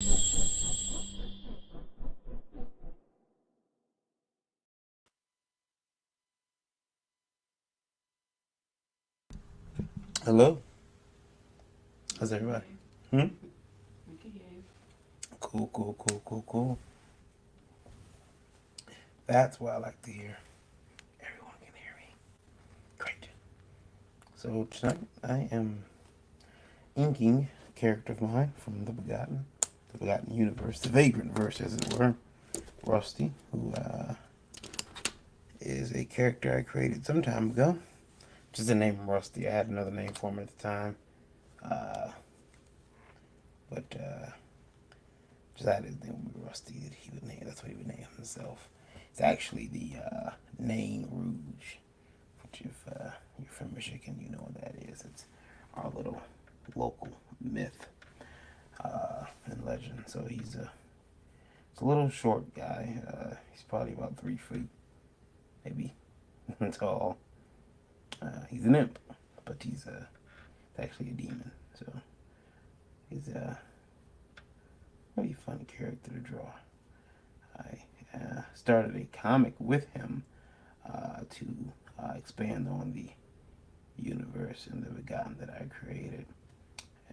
Hello? How's everybody? Hmm? We can hear you. Cool, cool, cool, cool, cool. That's what I like to hear. Everyone can hear me. Great. So tonight I am inking a character of mine from the Begotten universe, the vagrant verse, as it were. Rusty, who is a character I created some time ago. Just the name Rusty. I had another name for him at the time. Uh, but decided his name would be Rusty. That he would name. That's what he would name himself. It's actually the name Rouge, which if you're from Michigan, you know what that is. It's our little local myth and legend. So he's a little short guy. He's probably about 3 feet, maybe tall. He's an imp, but he's actually a demon. So he's a really fun character to draw. I started a comic with him to expand on the universe and the Begotten that I created.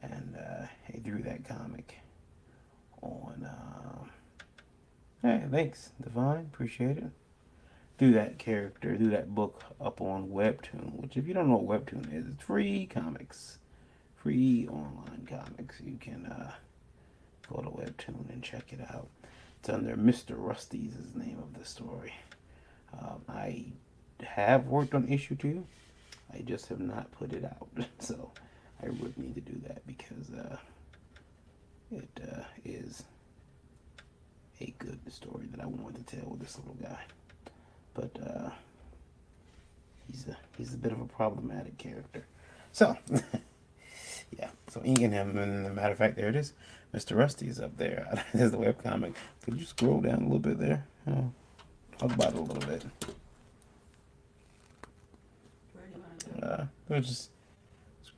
And he drew that comic on. Hey, thanks, Divine. Appreciate it. Threw that book up on Webtoon, which, if you don't know what Webtoon is, it's free comics. Free online comics. You can go to Webtoon and check it out. It's under Mr. Rusty's is the name of the story. I have worked on issue 2. I just have not put it out. So I would need to do that because it is a good story that I wanted to tell with this little guy. But he's a bit of a problematic character. So yeah. So Inkin him, and as a matter of fact, there it is. Mr. Rusty is up there. There's the webcomic. Could you scroll down a little bit there? Talk about it a little bit. Where do you want to go? We're just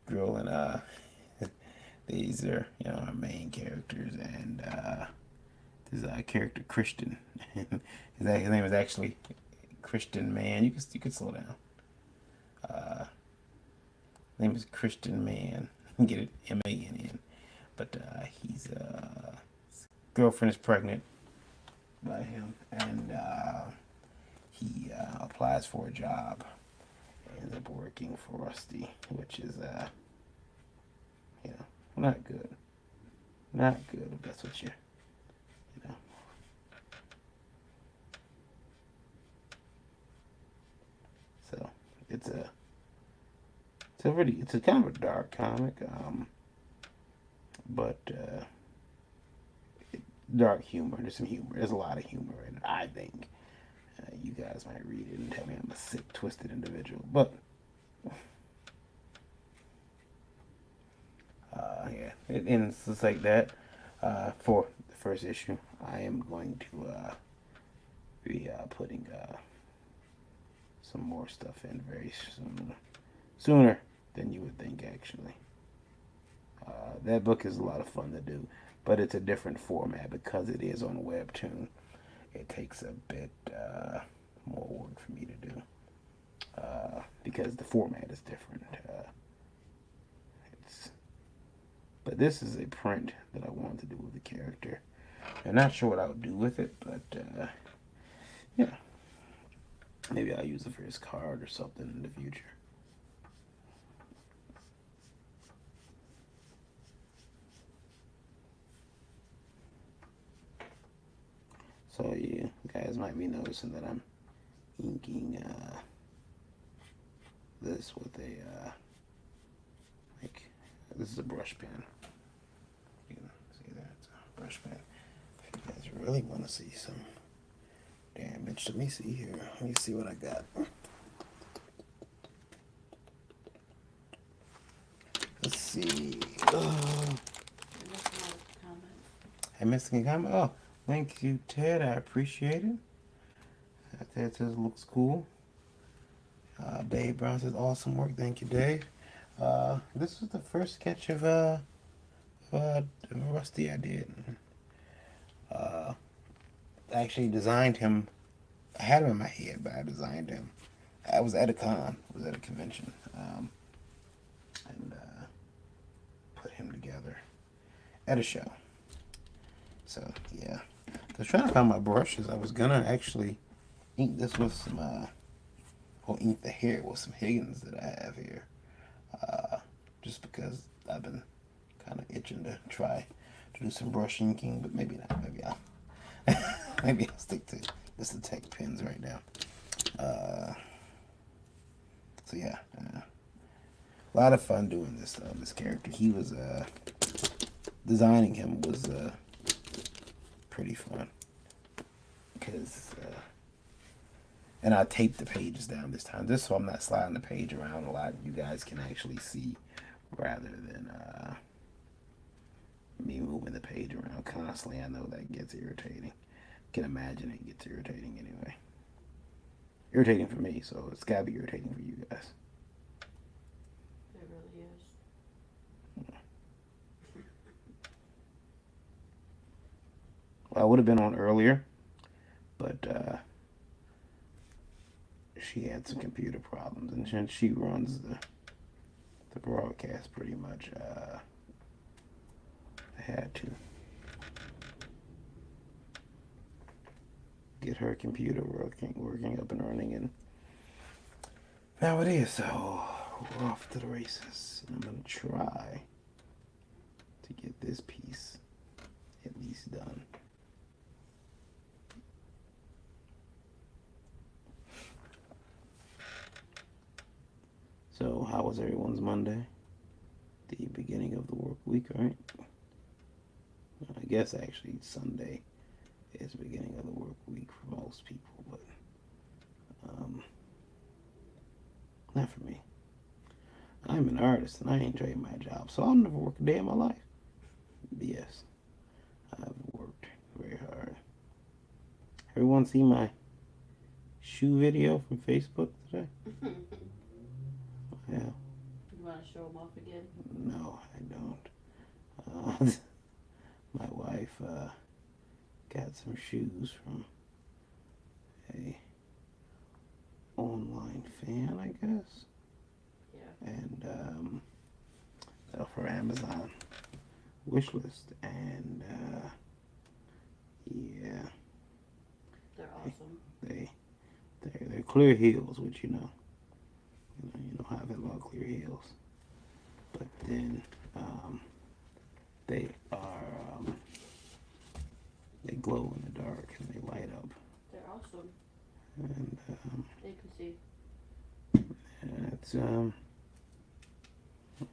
scrolling. These are our main characters, and this character Christian. His name is actually Christian Man. You could slow down. His name is Christian Man. Get it, MANN. But his girlfriend is pregnant by him, and he applies for a job. Ends up working for Rusty, which is not good. Not good if that's what you know. So it's a kind of a dark comic, but dark humor. There's some humor. There's a lot of humor in it. I think you guys might read it and tell me I'm a sick, twisted individual, but yeah, it ends just like that. For the first issue, I am going to be putting some more stuff in very soon, sooner than you would think. Actually, that book is a lot of fun to do, but it's a different format because it is on Webtoon. It takes a bit more work for me to do because the format is different. But this is a print that I wanted to do with the character. I'm not sure what I would do with it, but yeah, maybe I'll use it for his card or something in the future. So you guys might be noticing that I'm inking this with a this is a brush pen. You can see that it's a brush pen. If you guys really want to see some damage, let me see here. Let me see what I got. Let's see. I'm missing a comment. Oh, thank you, Ted. I appreciate it. Ted says looks cool. Dave Brown says awesome work. Thank you, Dave. This was the first sketch of Rusty I did. actually designed him. I had him in my head, but I designed him. I was at a con, I was at a convention, and put him together at a show. So yeah, I was trying to find my brushes. I was gonna actually ink this with some, or ink the hair with some Higgins that I have here, just because I've been kind of itching to try to do some brush inking, but maybe not. Maybe I'll maybe I'll stick to just the tech pens right now. So yeah, a lot of fun doing this character. He was designing him was pretty fun because and I taped the pages down this time just so I'm not sliding the page around a lot. You guys can actually see rather than me moving the page around constantly. I know that gets irritating. Can imagine it gets irritating anyway. Irritating for me, so it's gotta be irritating for you guys. It really is. Well, I would have been on earlier, but she had some computer problems, and she runs the broadcast pretty much. I had to get her computer working up and running, and now it is. So we're off to the races. And I'm gonna try to get this piece at least done. So how was everyone's Monday? The beginning of the work week, right? I guess actually Sunday is the beginning of the work week for most people, but not for me. I'm an artist and I enjoy my job, so I'll never work a day in my life. Yes, I've worked very hard. Everyone see my shoe video from Facebook today? Yeah. You want to show them off again? No, I don't. My wife got some shoes from a online fan, I guess. Yeah. And off her Amazon wish list, and yeah, They're awesome. they're clear heels, which you know how I feel about clear heels. But then they are they glow in the dark and they light up. They're awesome. And They can see. it's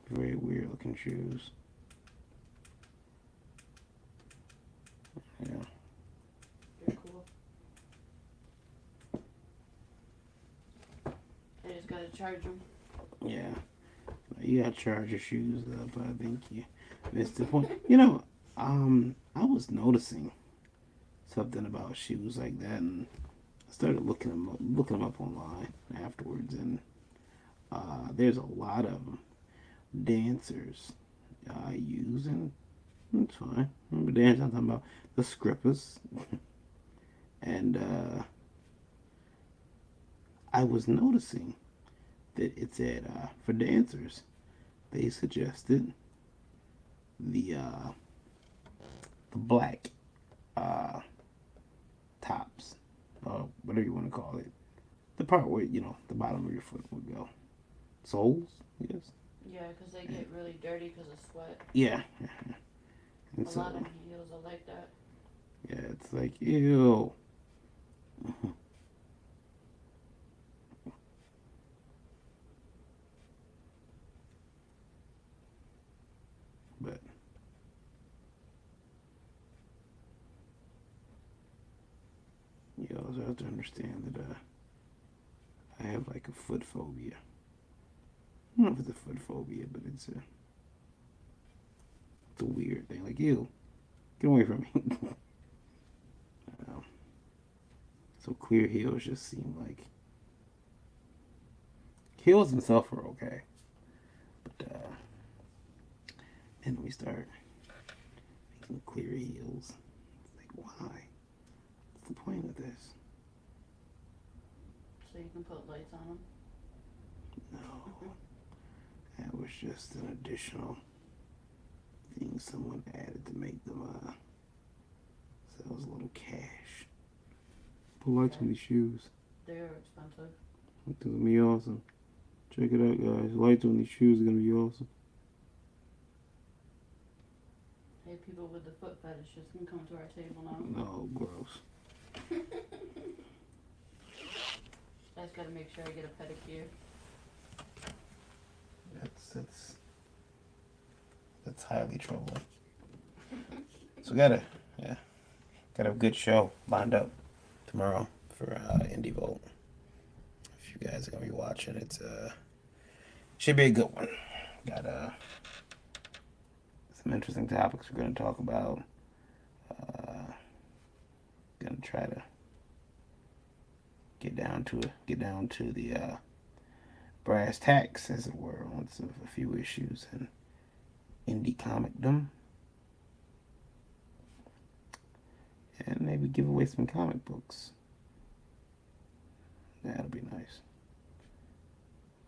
very weird looking shoes. Yeah. Very cool. I just gotta charge them. Yeah. You gotta charge your shoes up. I think you missed the point. You know, I was noticing something about shoes like that, and I started looking them up online afterwards, and there's a lot of dancers use, and it's fine. Remember dancing? I'm talking about the Scrippers, and I was noticing that it said for dancers, they suggested the black tops, whatever you want to call it, the part where the bottom of your foot would go, soles, yes. Yeah, because they get really dirty because of sweat. Yeah. And A so, lot of heels are like that. yeah, it's like ew. But you also have to understand that I have like a foot phobia. I don't know if it's a foot phobia, but it's a weird thing. Like, ew, get away from me. So clear heels just seem like heels themselves are okay, but then we start making clear heels. It's like, why? What's the and put lights on them. No, that was just an additional thing someone added to make them so it was a little cash. Put lights on these shoes. They're expensive. It's gonna be awesome. Check it out, guys. Lights on these shoes are gonna be awesome. Hey, people with the foot fetishes can come to our table now. No, gross. I just gotta make sure I get a pedicure. That's highly troubling. So got a good show lined up tomorrow for Indie Vote. If you guys are gonna be watching, it's should be a good one. Got some interesting topics we're gonna talk about. Gonna try to get down to the brass tacks, as it were, on a few issues in indie comicdom, and maybe give away some comic books. That'll be nice.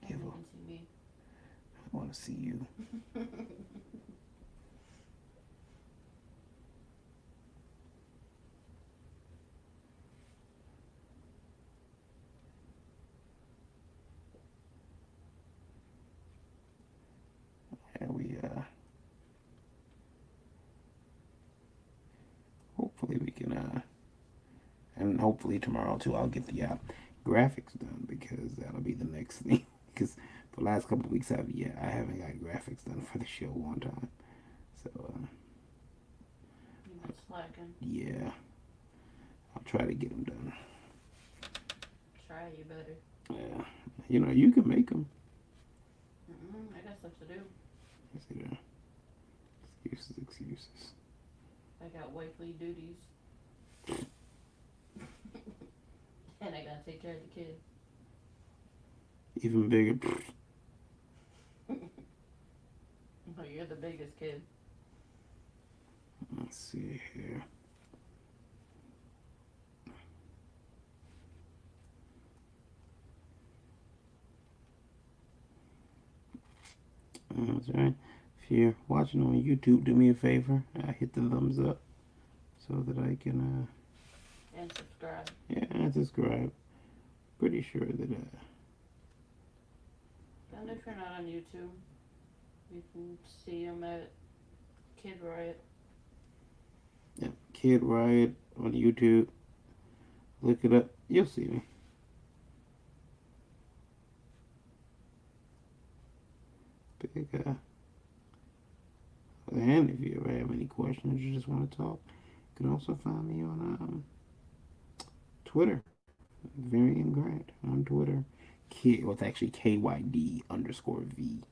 And you can see me. I want to see you. And hopefully we can and hopefully tomorrow too I'll get the graphics done, because that'll be the next thing. Because for the last couple of weeks I haven't got graphics done for the show on time. So You've been slacking. yeah, I'll try to get them done. Try, you better. Yeah, you can make them. I got stuff to do. Yes, you do. Excuses. I got wifely duties. And I gotta take care of the kid. Even bigger. Oh, you're the biggest kid. Let's see here. That's right. If you're watching on YouTube, do me a favor. Hit the thumbs up so that I can And subscribe. yeah, and subscribe. Pretty sure that And if you're not on YouTube, you can see them at Kid Riot. yeah, Kid Riot on YouTube. Look it up. You'll see me. Big and if you ever have any questions, you just want to talk, you can also find me on Twitter. Varian Grant on Twitter. It's actually KYD_V.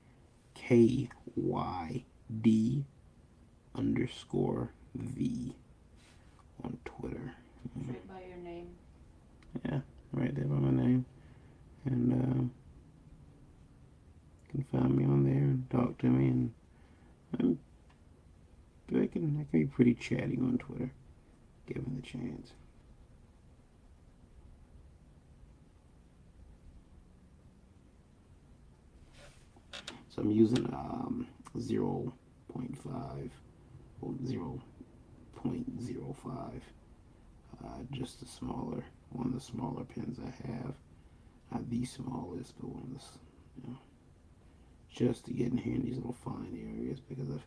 KYD_V on Twitter. Straight by your name. Yeah, right there by my name. And you can find me on there and talk to me, and I can be pretty chatty on Twitter, given the chance. So I'm using 0.5 or 0.05, just one of the smaller pens I have. Not the smallest, but one of the, just to get in here in these little fine areas, because I've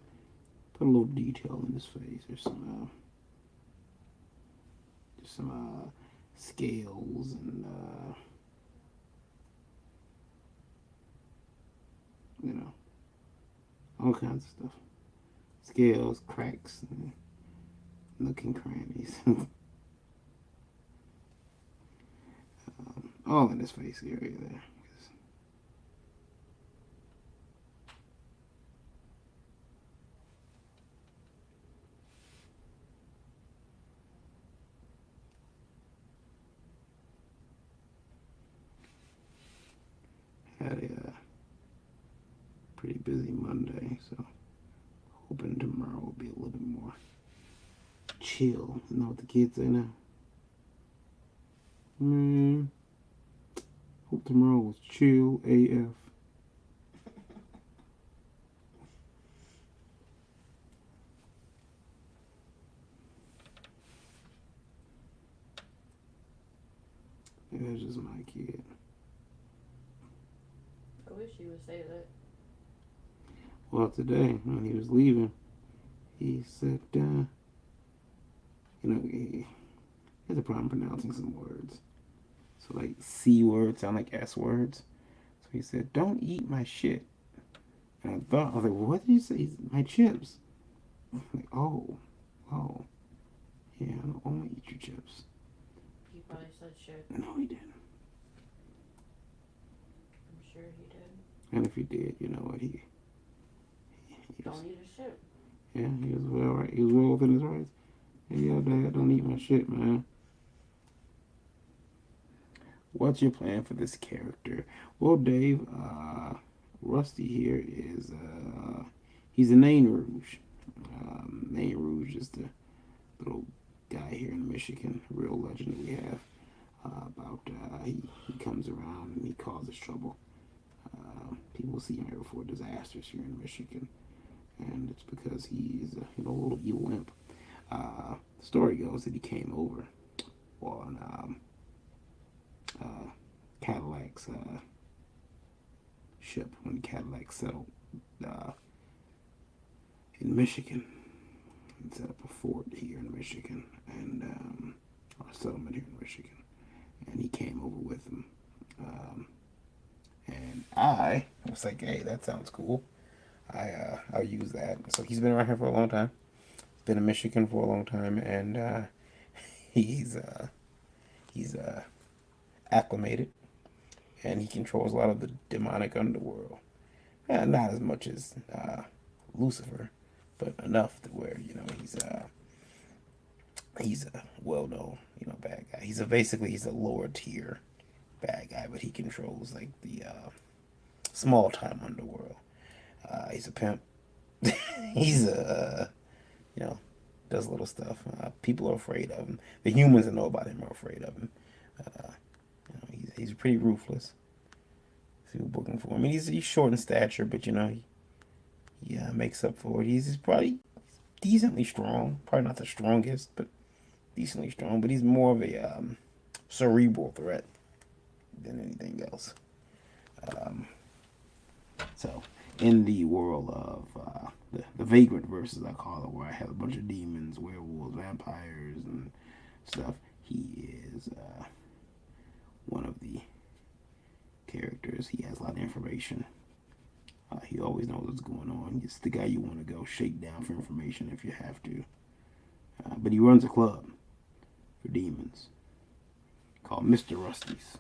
put a little detail in his face. There's some scales and all kinds of stuff. Scales, cracks, and nooks and crannies. All in his face area there. Had a pretty busy Monday, so hoping tomorrow will be a little bit more chill. You know what the kids say now? Hope tomorrow was chill AF. Yeah, that's just my kid. I wish he would say that. Well, today when he was leaving, he said, he has a problem pronouncing some words. So like C words sound like S words. So he said, "Don't eat my shit." And I was like, well, "What did you say?" He said, "My chips." I'm like, oh, yeah, I don't want to eat your chips. He probably said shit. No, he didn't. I'm sure he did. And if he did, you know what? He was, Don't eat his shit. yeah, he was well right. He was well within his rights. Hey, yo, Dad, don't eat my shit, man. What's your plan for this character? Well, Dave, Rusty here is he's a Nain Rouge. Nain Rouge is the little guy here in Michigan, real legend that we have about he comes around and he causes trouble. People see him here before disasters here in Michigan, and it's because he's a little evil imp. The story goes that he came over on Cadillac's ship when Cadillac settled uh, in Michigan and set up a fort here in Michigan and or a settlement here in Michigan, and he came over with him. And I was like, hey, that sounds cool. I'll use that. So he's been around here for a long time. Been in Michigan for a long time, and he's acclimated, and he controls a lot of the demonic underworld. Not as much as Lucifer, but enough to where he's a well known bad guy. He's a lower tier bad guy, but he controls like the small time underworld. He's a pimp. He's a you know does little stuff. People are afraid of him. The humans that know about him are afraid of him. He's pretty ruthless. See who's looking for him. I mean, he's short in stature, but he makes up for it. He's probably decently strong. Probably not the strongest, but decently strong. But he's more of a cerebral threat than anything else. Um, so, in the world of the vagrant verses, I call it, where I have a bunch of demons, werewolves, vampires, and stuff, he is one of the characters. He has a lot of information. He always knows what's going on. He's the guy you want to go shake down for information if you have to. But he runs a club for demons called Mr. Rusty's.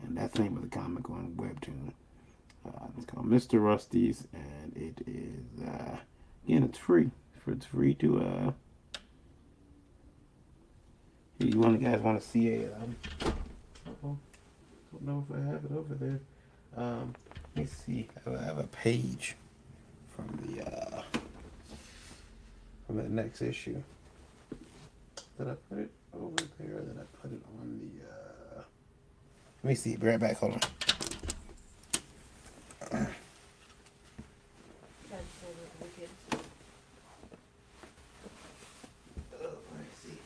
And that's the name of the comic on Webtoon. It's called Mr. Rusty's, and it is, again, it's free. It's free to, you guys want to see a, don't know if I have it over there. Let me see. I have a page from the next issue. Did I put it over there? Did I put it on the? Let me see. Be right back. Hold on. That's so wicked. Let me see.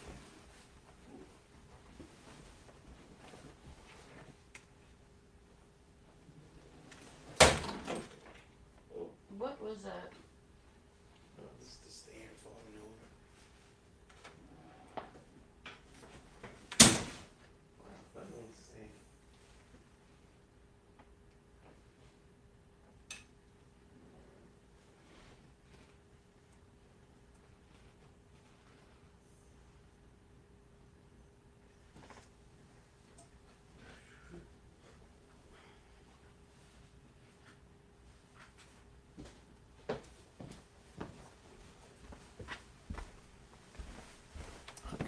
What was that? Oh, this is the stand falling over. Wow, that one's the stand.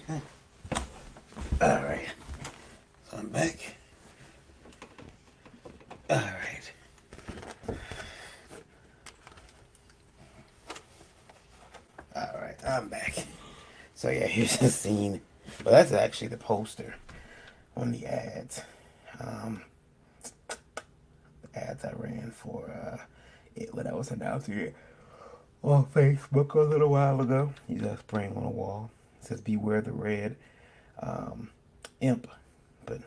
Okay. All right. So I'm back. All right. All right. I'm back. So yeah, here's the scene. Well, that's actually the poster on the ads. Um, ads I ran for it when I was announcing it on Facebook a little while ago. He's spraying on a wall. It says "Beware the Red Imp," but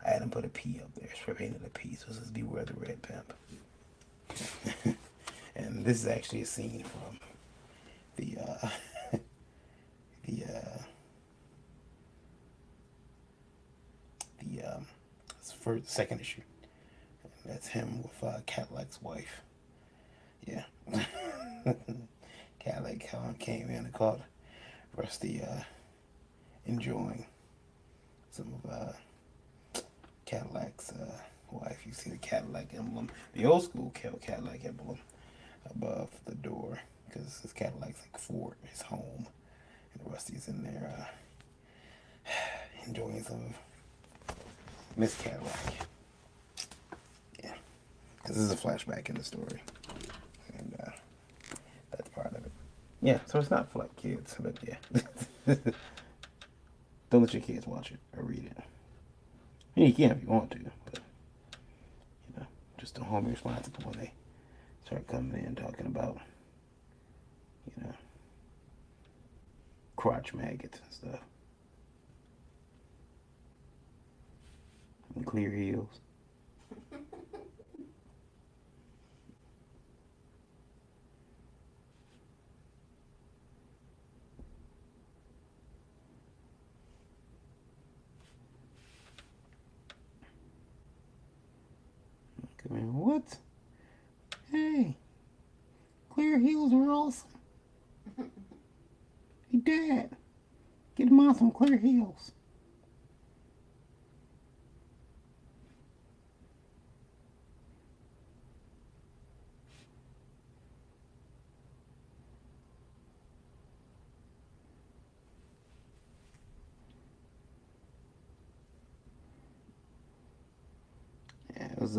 I had him put a P up there. Spray painted a P, so it says "Beware the Red Pimp." And this is actually a scene from the the first second issue. That's him with Cadillac's wife. Yeah. Cadillac came in and caught Rusty enjoying some of Cadillac's wife. You see the Cadillac emblem, the old school Cadillac emblem above the door, because his Cadillac's like fort, his home, and Rusty's in there enjoying some of Miss Cadillac. Yeah, because this is a flashback in the story, and that's part of it. Yeah, so it's not for like kids, but yeah. Don't let your kids watch it or read it. I mean, you can if you want to, but you know, just don't hold me responsible when they start coming in talking about, you know, crotch maggots and stuff. And clear heels. Come in. What? Hey, clear heels are awesome. Hey, Dad, get him on some clear heels. Yeah, it was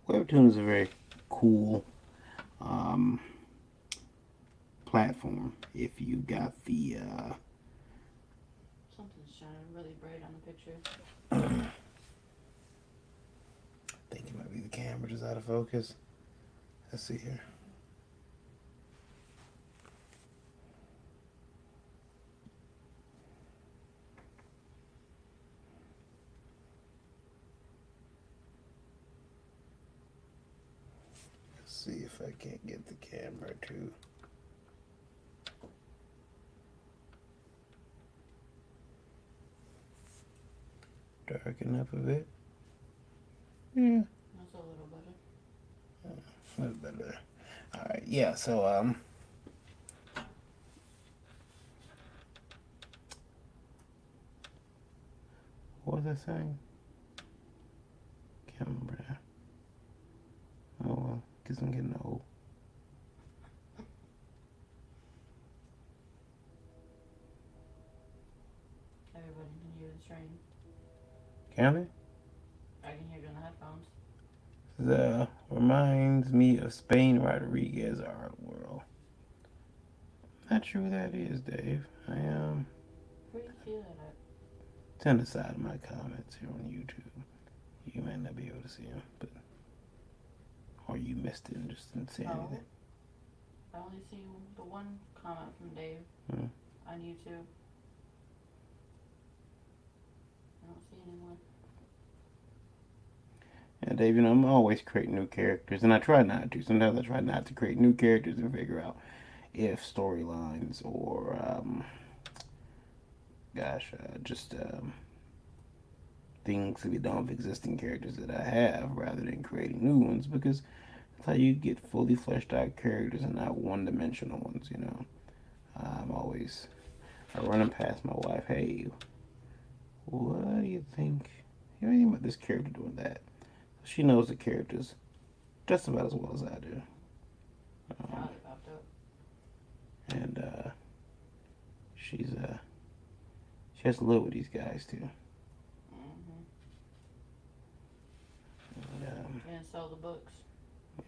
Webtoon is a very cool um, platform if you got the Something's shining really bright on the picture. I think it might be the camera just out of focus. Let's see here. Let's see if I can't get the camera to darken up a bit. Yeah, That's a little better. a little bit better. All right, yeah. So what was I saying? Can't remember now. Oh well, guess I'm getting old. Everybody can hear the train. Can they? I can hear it in the headphones. Reminds me of Spain Rodriguez art world. Not sure who that is, Dave. I Where do you see that at? It's on the side of my comments here on YouTube. You might not be able to see them, but or you missed it and just didn't say Oh. anything. I only see the one comment from Dave on YouTube. I don't see anyone. Yeah, Dave, you know, I'm always creating new characters, and I try not to. Sometimes I try not to create new characters and figure out if storylines or, just things to be done with existing characters that I have rather than creating new ones, because that's how you get fully fleshed out characters and not one dimensional ones, you know. I run them past my wife, hey, what do you think? You know anything about this character doing that? She knows the characters just about as well as I do. Now they popped up. And she has to live with these guys too. Mm-hmm. And, And sell the books.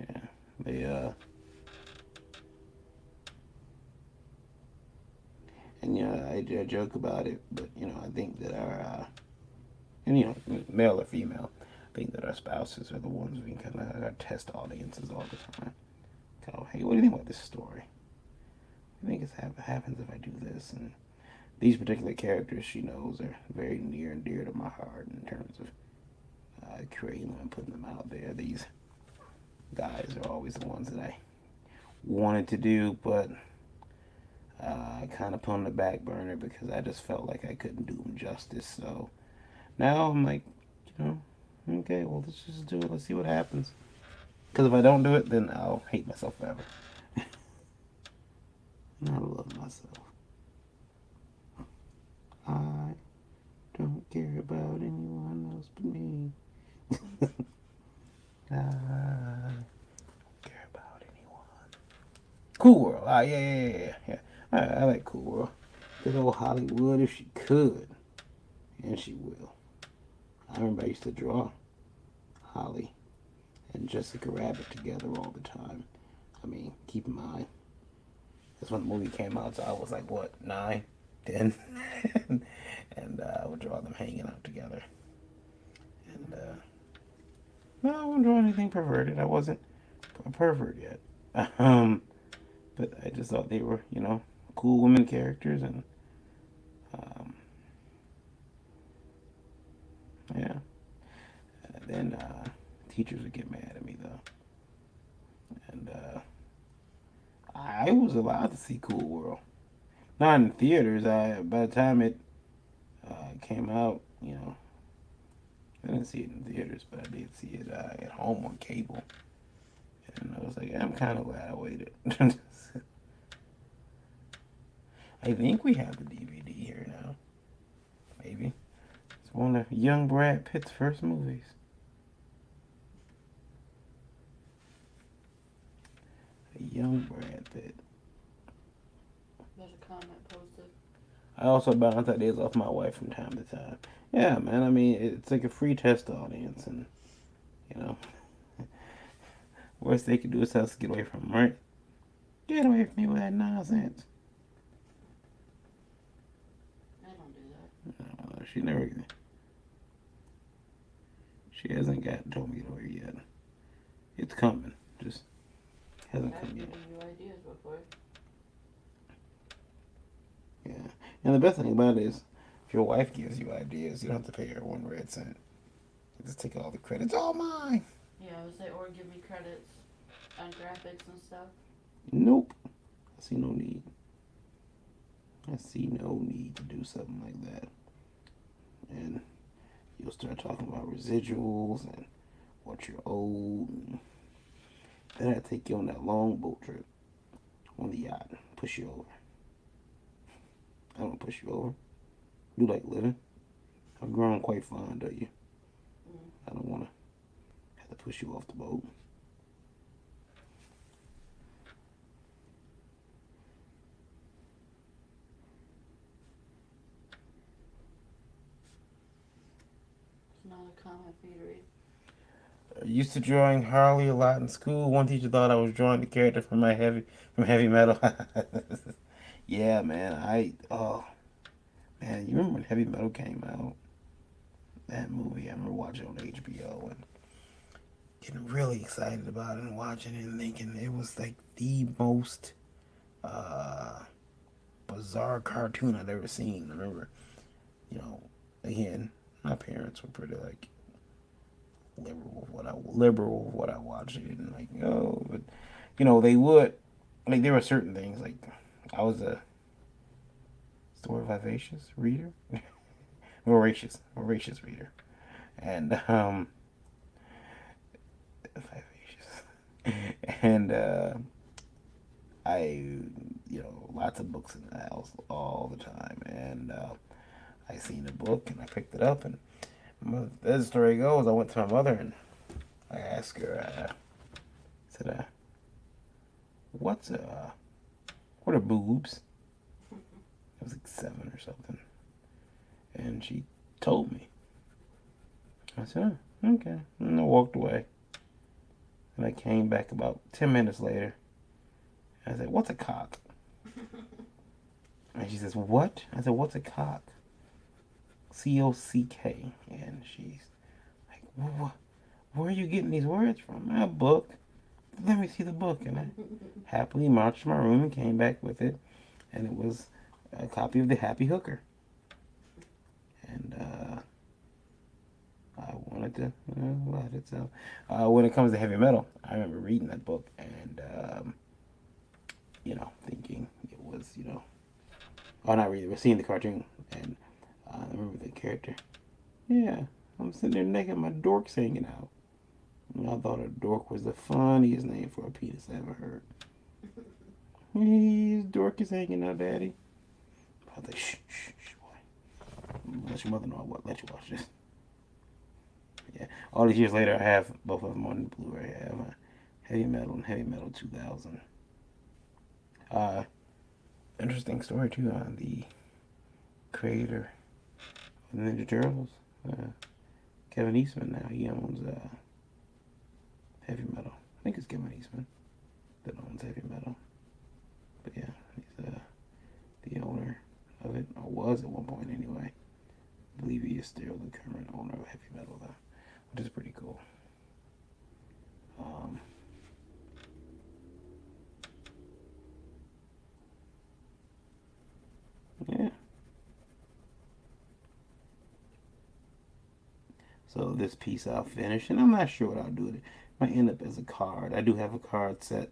yeah, they And I joke about it, but I think that our and male or female, I think that our spouses are the ones we kind of our test audiences all the time. Go, hey, what do you think about this story? I think happens if I do this, and these particular characters she knows are very near and dear to my heart in terms of creating them and putting them out there. These guys are always the ones that I wanted to do, but I kind of put on the back burner because I just felt like I couldn't do them justice. So now I'm like, you know, okay, well, let's just do it. Let's see what happens. Because if I don't do it, then I'll hate myself forever. And I love myself. I don't care about anyone else but me. I don't care about anyone. Cool World. Ah, yeah. I like Cool World. Good old Hollywood if she could. And she will. I remember I used to draw Holly and Jessica Rabbit together all the time. I mean, keep in mind, that's when the movie came out, so I was like, what, 9, 10? And I would draw them hanging out together. And, no, I wouldn't draw anything perverted. I wasn't a pervert yet. But I just thought they were, cool women characters, and, um, yeah. And then teachers would get mad at me, though. And I was allowed to see Cool World. Not in theaters. By the time it came out, I didn't see it in theaters, but I did see it at home on cable. And I was like, I'm kind of glad I waited. I think we have the DVD here now. Maybe. It's one of young Brad Pitt's first movies. A young Brad Pitt. There's a comment posted. I also bounce ideas off my wife from time to time. Yeah, man. I mean, it's like a free test audience, and you know, worst they could do is tell us to get away from them, right? Get away from me with that nonsense. I don't do that. No, she never. She hasn't told me to get away yet. It's coming. Just hasn't I've come yet. given you ideas before. Yeah. And the best thing about it is, if your wife gives you ideas, you don't have to pay her 1 red cent. You just take all the credit. It's all mine. Yeah, I would say, or give me credits on graphics and stuff. Nope. I see no need. I see no need to do something like that. And you'll start talking about residuals and what you're owed. And then I take you on that long boat trip on the yacht, push you over. I don't push you over. You like living. I've grown quite fond of you. I don't want to have to push you off the boat. It's not a comment for you to read. I used to drawing Harley a lot in school. One teacher thought I was drawing the character from heavy metal. Yeah, man. Oh man, you remember when Heavy Metal came out? That movie, I remember watching it on HBO and getting really excited about it and watching it and thinking it was like the most uh, bizarre cartoon I'd ever seen. I remember, you know, again, my parents were pretty like liberal with what I watched it and like but they would like there were certain things like I was a vivacious reader, voracious reader, and vivacious, and I lots of books in the house all the time, and I seen a book and I picked it up and as the story goes, I went to my mother and I asked her, said, what are boobs? I was like 7 or something. And she told me. I said, oh, okay. And I walked away. And I came back about 10 minutes later. And I said, what's a cock? And she says, "What?" I said, "What's a cock?" COCK. And she's like, where are you getting these words from? A book. Let me see the book. And I happily marched to my room and came back with it. And it was a copy of The Happy Hooker. And I wanted to let it. So when it comes to heavy metal, I remember reading that book and, thinking it was, oh, not reading, but seeing the cartoon. And I remember the character. Yeah, I'm sitting there naked, my dork's hanging out. And I thought a dork was the funniest name for a penis I ever heard. His dork is hanging out, daddy. I was like, shh, boy. Let your mother know I let you watch this. Yeah. All these years later, I have both of them on Blu-ray. I have Heavy Metal and Heavy Metal 2000. Interesting story, too, on the creator of the Ninja Turtles. Kevin Eastman now. He owns Heavy Metal. I think it's Kevin Eastman that owns Heavy Metal. But yeah, he's the owner of it, or was at one point anyway. I believe he is still the current owner of Heavy Metal, though, which is pretty cool. Yeah. So this piece I'll finish, and I'm not sure what I'll do with it. Might end up as a card. I do have a card set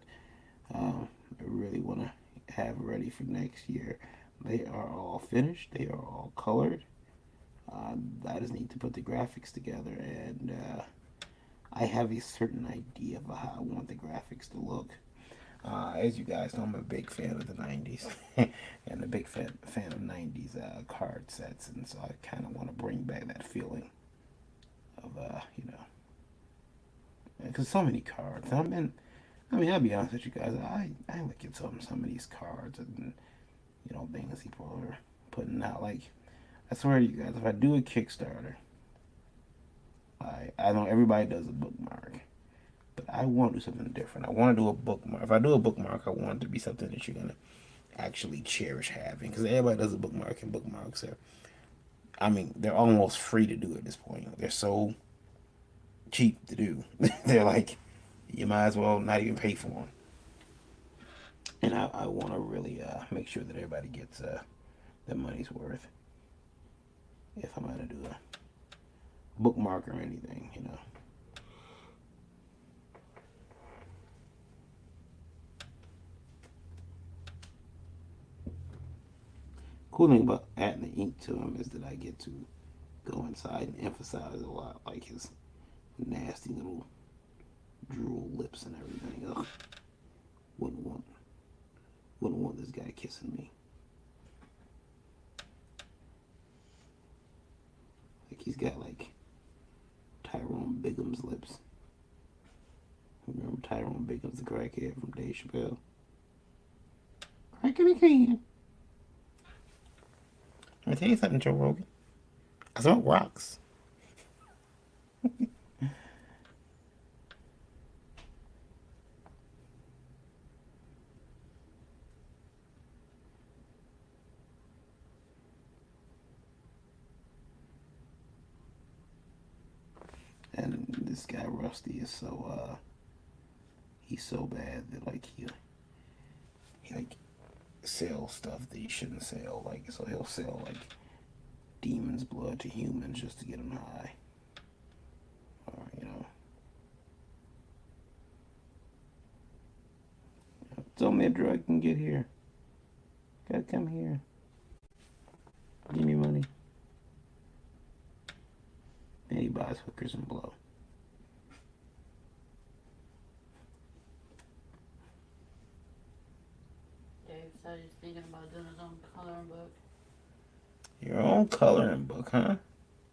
I really want to have ready for next year. They are all finished. They are all colored. I just need to put the graphics together, and I have a certain idea of how I want the graphics to look. As you guys know, I'm a big fan of the 90s and a big fan of 90s card sets, and so I kind of want to bring back that feeling of, because so many cards. I'll be honest with you guys, I look at some of these cards and, things people are putting out. Like, I swear to you guys, if I do a Kickstarter, I know everybody does a bookmark, but I want to do something different. I want to do a bookmark. If I do a bookmark, I want it to be something that you're gonna actually cherish having. Because everybody does a bookmark, and bookmarks are, they're almost free to do at this point. They're so cheap to do. They're like, you might as well not even pay for them. And I want to really make sure that everybody gets their money's worth. If I'm gonna do a bookmark or anything. Cool thing about adding the ink to him is that I get to go inside and emphasize a lot, like his nasty little drool lips and everything. Ugh, wouldn't want this guy kissing me. Like he's got like Tyrone Bigum's lips. Remember Tyrone Bigum's the crackhead from Dave Chappelle? Crack in the can. Let me tell you something, Joe Rogan. I smoke rocks. And this guy Rusty is so he's so bad that like he like sells stuff that he shouldn't sell. Like so he'll sell like demons' blood to humans just to get them high. Or tell me a drug can get here. Gotta come here. Give me money. Then he buys hookers and blow. Dave said he's thinking about doing his own coloring book. Your own coloring book, huh?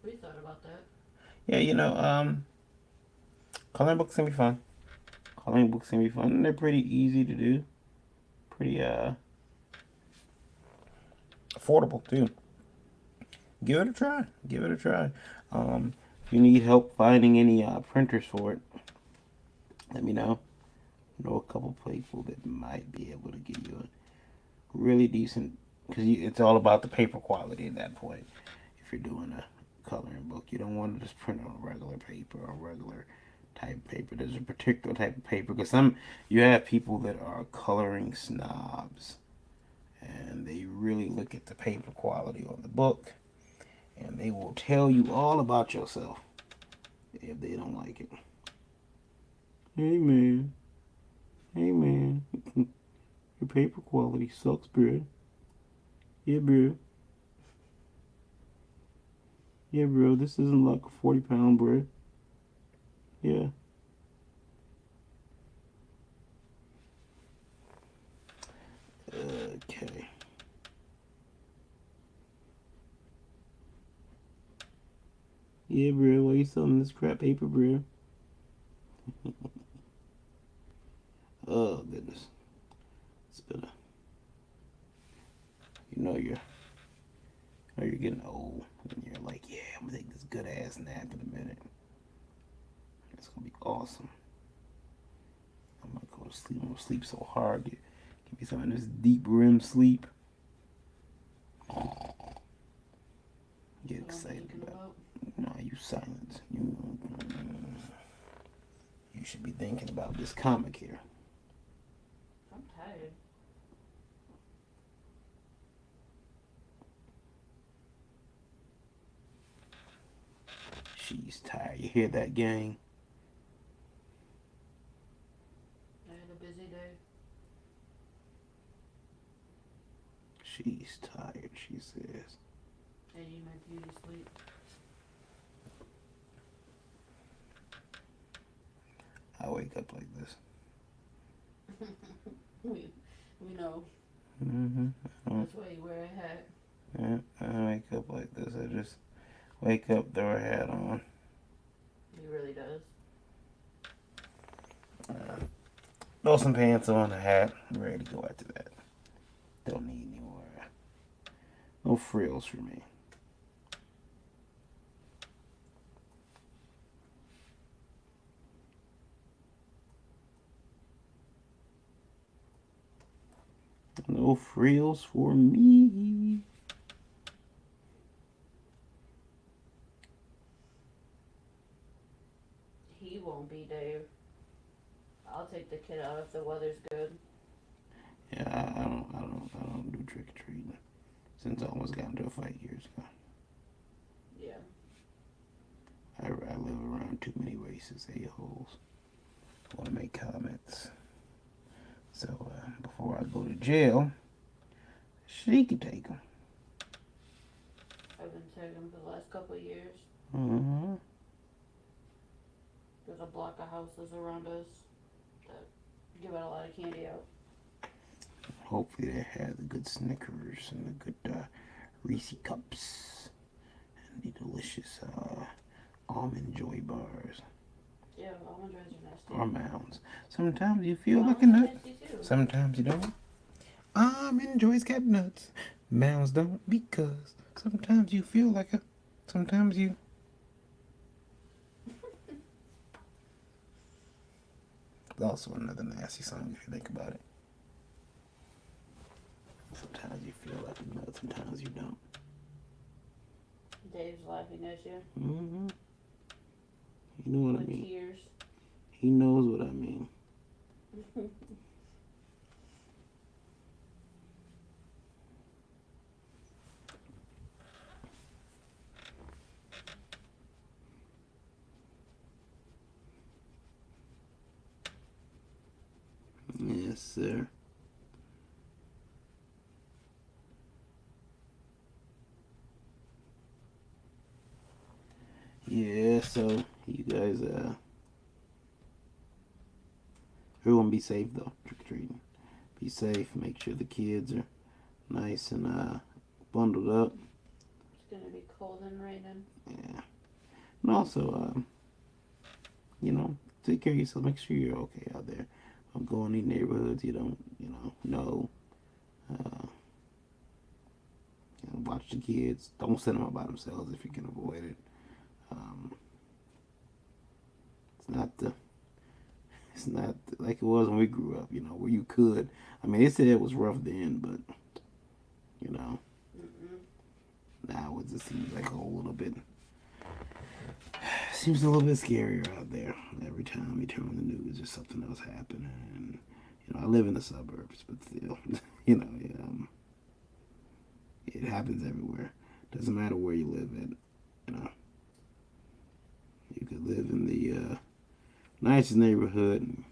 We thought about that. Yeah, coloring books can be fun. Coloring books can be fun. And they're pretty easy to do. Pretty affordable too. Give it a try. Give it a try. If you need help finding any printers for it, let me know. I know a couple people that might be able to give you a really decent because it's all about the paper quality at that point. If you're doing a coloring book, you don't want to just print on regular paper or regular type of paper. There's a particular type of paper because some you have people that are coloring snobs, and they really look at the paper quality on the book, and they will tell you all about yourself if they don't like it. Hey man, hey man, your paper quality sucks, bro. Yeah, bro. Yeah, bro. This isn't like a 40-pound, bro. Yeah. Okay. Yeah, bro. Why you selling this crap paper, bro? Oh goodness. It's been a. You know you're getting old, and you're like, yeah, I'm gonna take this good ass nap in a minute. It's gonna be awesome. I'm gonna go to sleep. I'm gonna sleep so hard. Give me some of this deep REM sleep. Get That's what I'm excited thinking about. about. No, you silence. You should be thinking about this comic here. I'm tired. She's tired. You hear that, gang? I had a busy day. She's tired, she says. I need my beauty sleep. I wake up like this. we know. Mm-hmm. That's why you wear a hat. Yeah, I wake up like this. I just wake up, throw a hat on. He really does. Throw some pants on, a hat. I'm ready to go after that. Don't need any more. No frills for me. No frills for me. He won't be Dave. I'll take the kid out if the weather's good. Yeah, I don't do trick or treating. Since I almost got into a fight years ago. Yeah. I live around too many racist a-holes. I want to make comments. So before I go to jail, she can take them. I've been taking him for the last couple of years. Mm-hmm. There's a block of houses around us that give out a lot of candy out. Hopefully they have the good Snickers and the good Reese cups and the delicious almond joy bars Yeah, almond joys are nasty. or mounds. Sometimes you feel like a Almonds are nut. nasty too. Sometimes you don't. Almond joys got nuts. Mounds don't because sometimes you feel like a. Sometimes you. It's also another nasty song if you think about it. Sometimes you feel like a nut, sometimes you don't. Dave's laughing at you Mm-hmm. You know what I with mean. tears. He knows what I mean. Yes, sir. Yeah, so you guys, everyone be safe though, trick or treating. Be safe, make sure the kids are nice and bundled up. It's gonna be cold and raining. Yeah. And also, you know, take care of yourself. Make sure you're okay out there. Don't go in any neighborhoods you don't, know. Uh, watch the kids. Don't send them out by themselves if you can avoid it. Um, it's not the It's not like it was when we grew up, where you could. I mean, they said it was rough then, but seems like a little bit. Seems a little bit scarier out there. Every time you turn on the news, there's something else happening. And I live in the suburbs, but still, it happens everywhere. Doesn't matter where you live at. You could live in the nicest neighborhood, and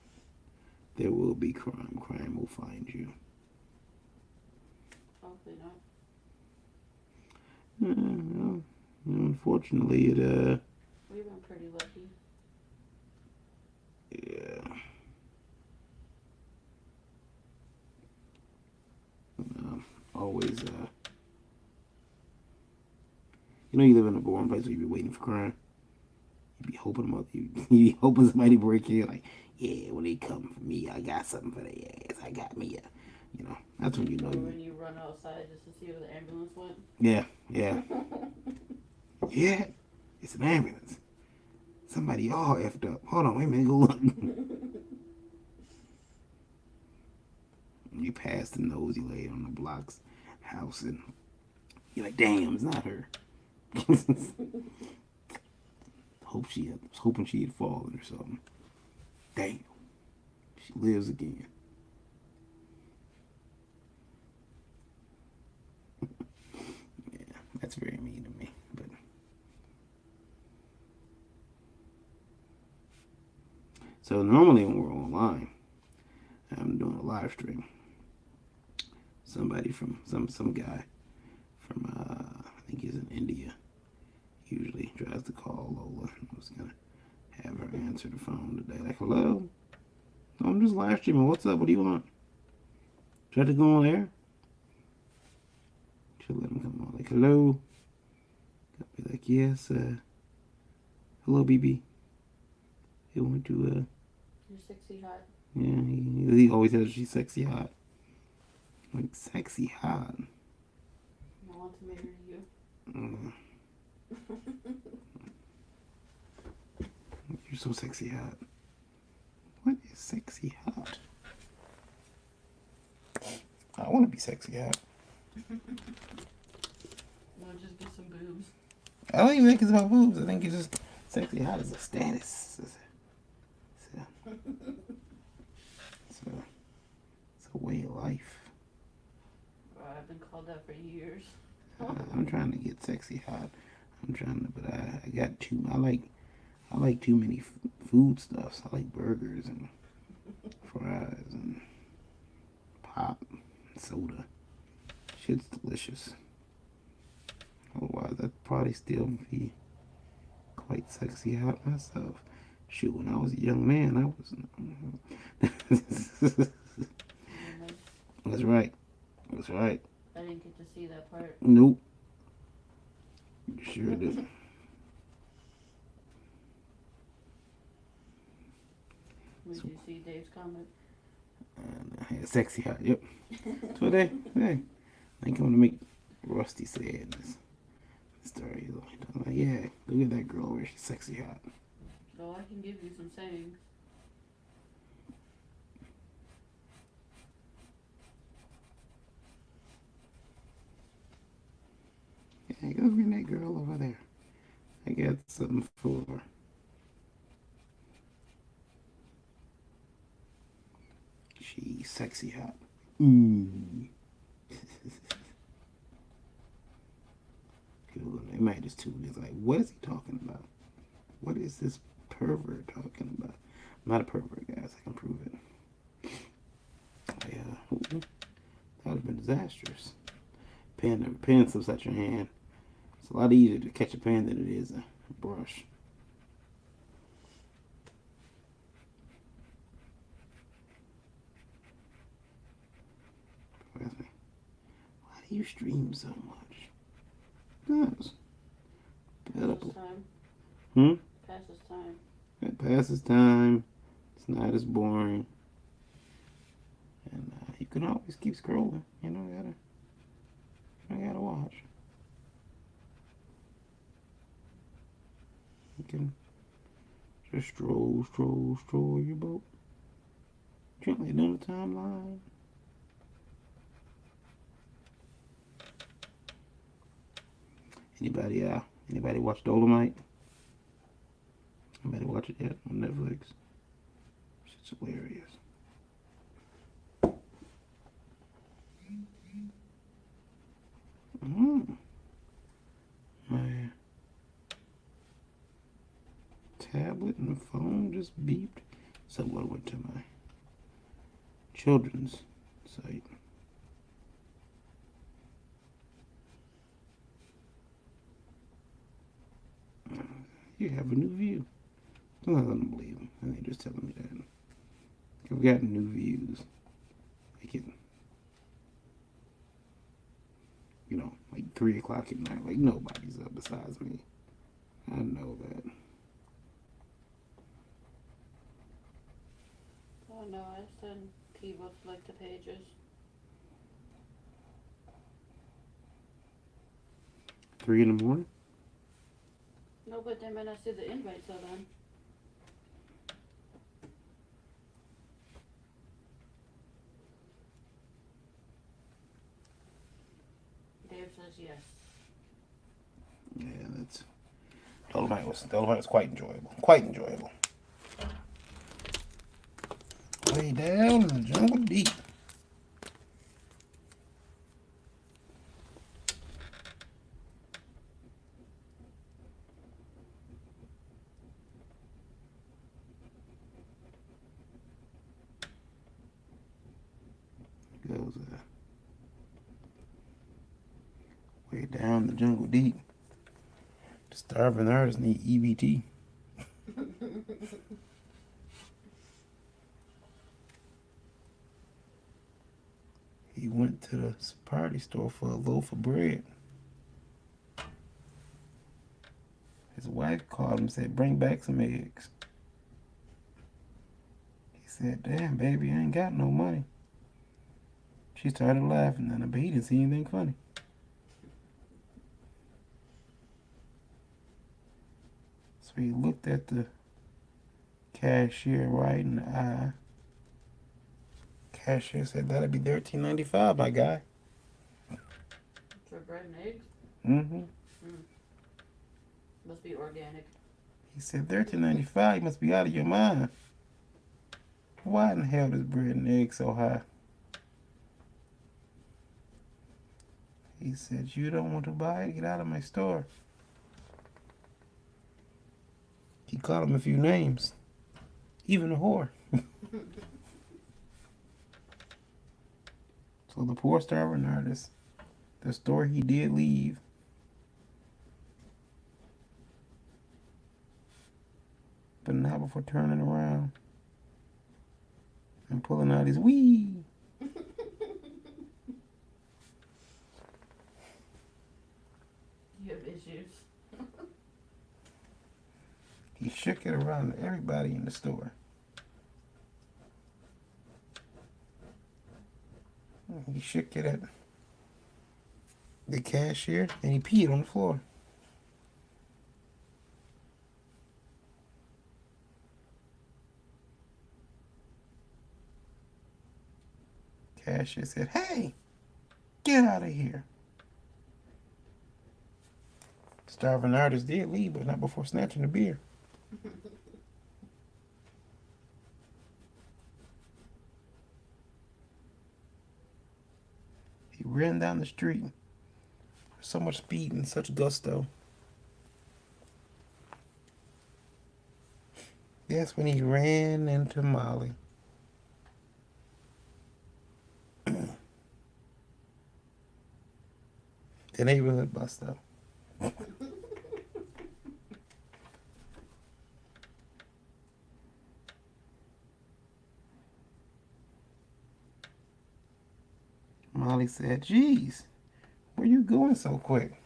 there will be crime. Crime will find you. Hopefully not. Well, unfortunately, it We've been pretty lucky. yeah. Always, you live in a boring place where you be waiting for crime. You be hoping you be hoping somebody break in. Like, yeah, when they come for me, I got something for their ass. I got me a, that's when you know. Or when you run outside just to see where the ambulance went. Yeah. Yeah, it's an ambulance. Somebody all effed up. Hold on, wait a minute, go look. You pass the nosy lady on the block's house, and you're like, damn, it's not her. Hoping she had fallen or something. Damn, she lives again. Yeah, that's very mean to me. But so normally when we're online, I'm doing a live stream. Somebody from some guy from I think he's in India. Usually tries to call Lola. I was gonna have her answer the phone today. Like, hello? No, I'm just live streaming. What's up? What do you want? Try to go on air? She'll let him come on. Like, hello? I'll be like, yes, hello, BB. He want to, You're sexy hot. yeah, he always says she's sexy hot. Like, sexy hot. I want to marry you. You're so sexy hot. What is sexy hot? I want to be sexy hot. We'll just get some boobs. I don't even think it's about boobs. I think it's just sexy hot is a status. It's a way of life. Well, I've been called that for years. I'm trying to get sexy hot. But I got too. I like too many food stuffs. I like burgers and fries and pop, and soda. Shit's delicious. Otherwise, I'd probably still be quite sexy hot myself. Shoot, when I was a young man, I was. That's right. That's right. I didn't get to see that part. Nope. You sure did. Did you see Dave's comment? Yeah, sexy hot. Yep. So hey, I think I'm gonna make Rusty say it in this story. I'm like, yeah, look at that girl over there. She's sexy hot. So I can give you some sayings. Yeah, go look at that girl over there. I got something for her. She's sexy hot. People, they might just tune in. It's like, what is he talking about? What is this pervert talking about? I'm not a pervert, guys. I can prove it. That would have been disastrous. Pen slips out your hand. It's a lot easier to catch a pen than it is a brush. Why do you stream so much? Guys, Passes time. Hmm? Passes time. It passes time. It's not as boring. And you can always keep scrolling. You gotta watch. You can just stroll your boat. Gently down the timeline. Anybody watch Dolomite? Anybody watch it yet on Netflix? It's hilarious. Mm. My tablet and phone just beeped. So I went to my children's site. You have a new view. Sometimes I don't believe them, and they just telling me that. We've got new views. Like it, like 3 o'clock at night. Like nobody's up besides me. I know that. Oh no, I send people to like the pages. 3 in the morning? No, but they might not see the invite till then. Dave says yes. Yeah, that's. Dolomite was quite enjoyable. Quite enjoyable. Way down in the jungle deep. Goes way down the jungle deep. The starving artists need EBT. He went to the party store for a loaf of bread. His wife called him and said, "Bring back some eggs." He said, "Damn, baby, I ain't got no money." She started laughing, and I bet he didn't see anything funny. So he looked at the cashier right in the eye. Cashier said, "That'll be $13.95, my guy." For bread and eggs? Mm-hmm. Must be organic. He said, $13.95, you must be out of your mind. Why in the hell is bread and eggs so high? He said, "You don't want to buy it? Get out of my store." He called him a few names. Even a whore. So the poor starving artist, the store he did leave, but not before turning around and pulling out his wee. You have issues. He shook it around to everybody in the store. He shook it at the cashier and he peed on the floor. Cashier said, "Hey, get out of here." Starving artist did leave, but not before snatching the beer. He ran down the street with so much speed and such gusto. That's when he ran into Molly. The neighborhood bus stop. Molly said, "Geez, where you going so quick?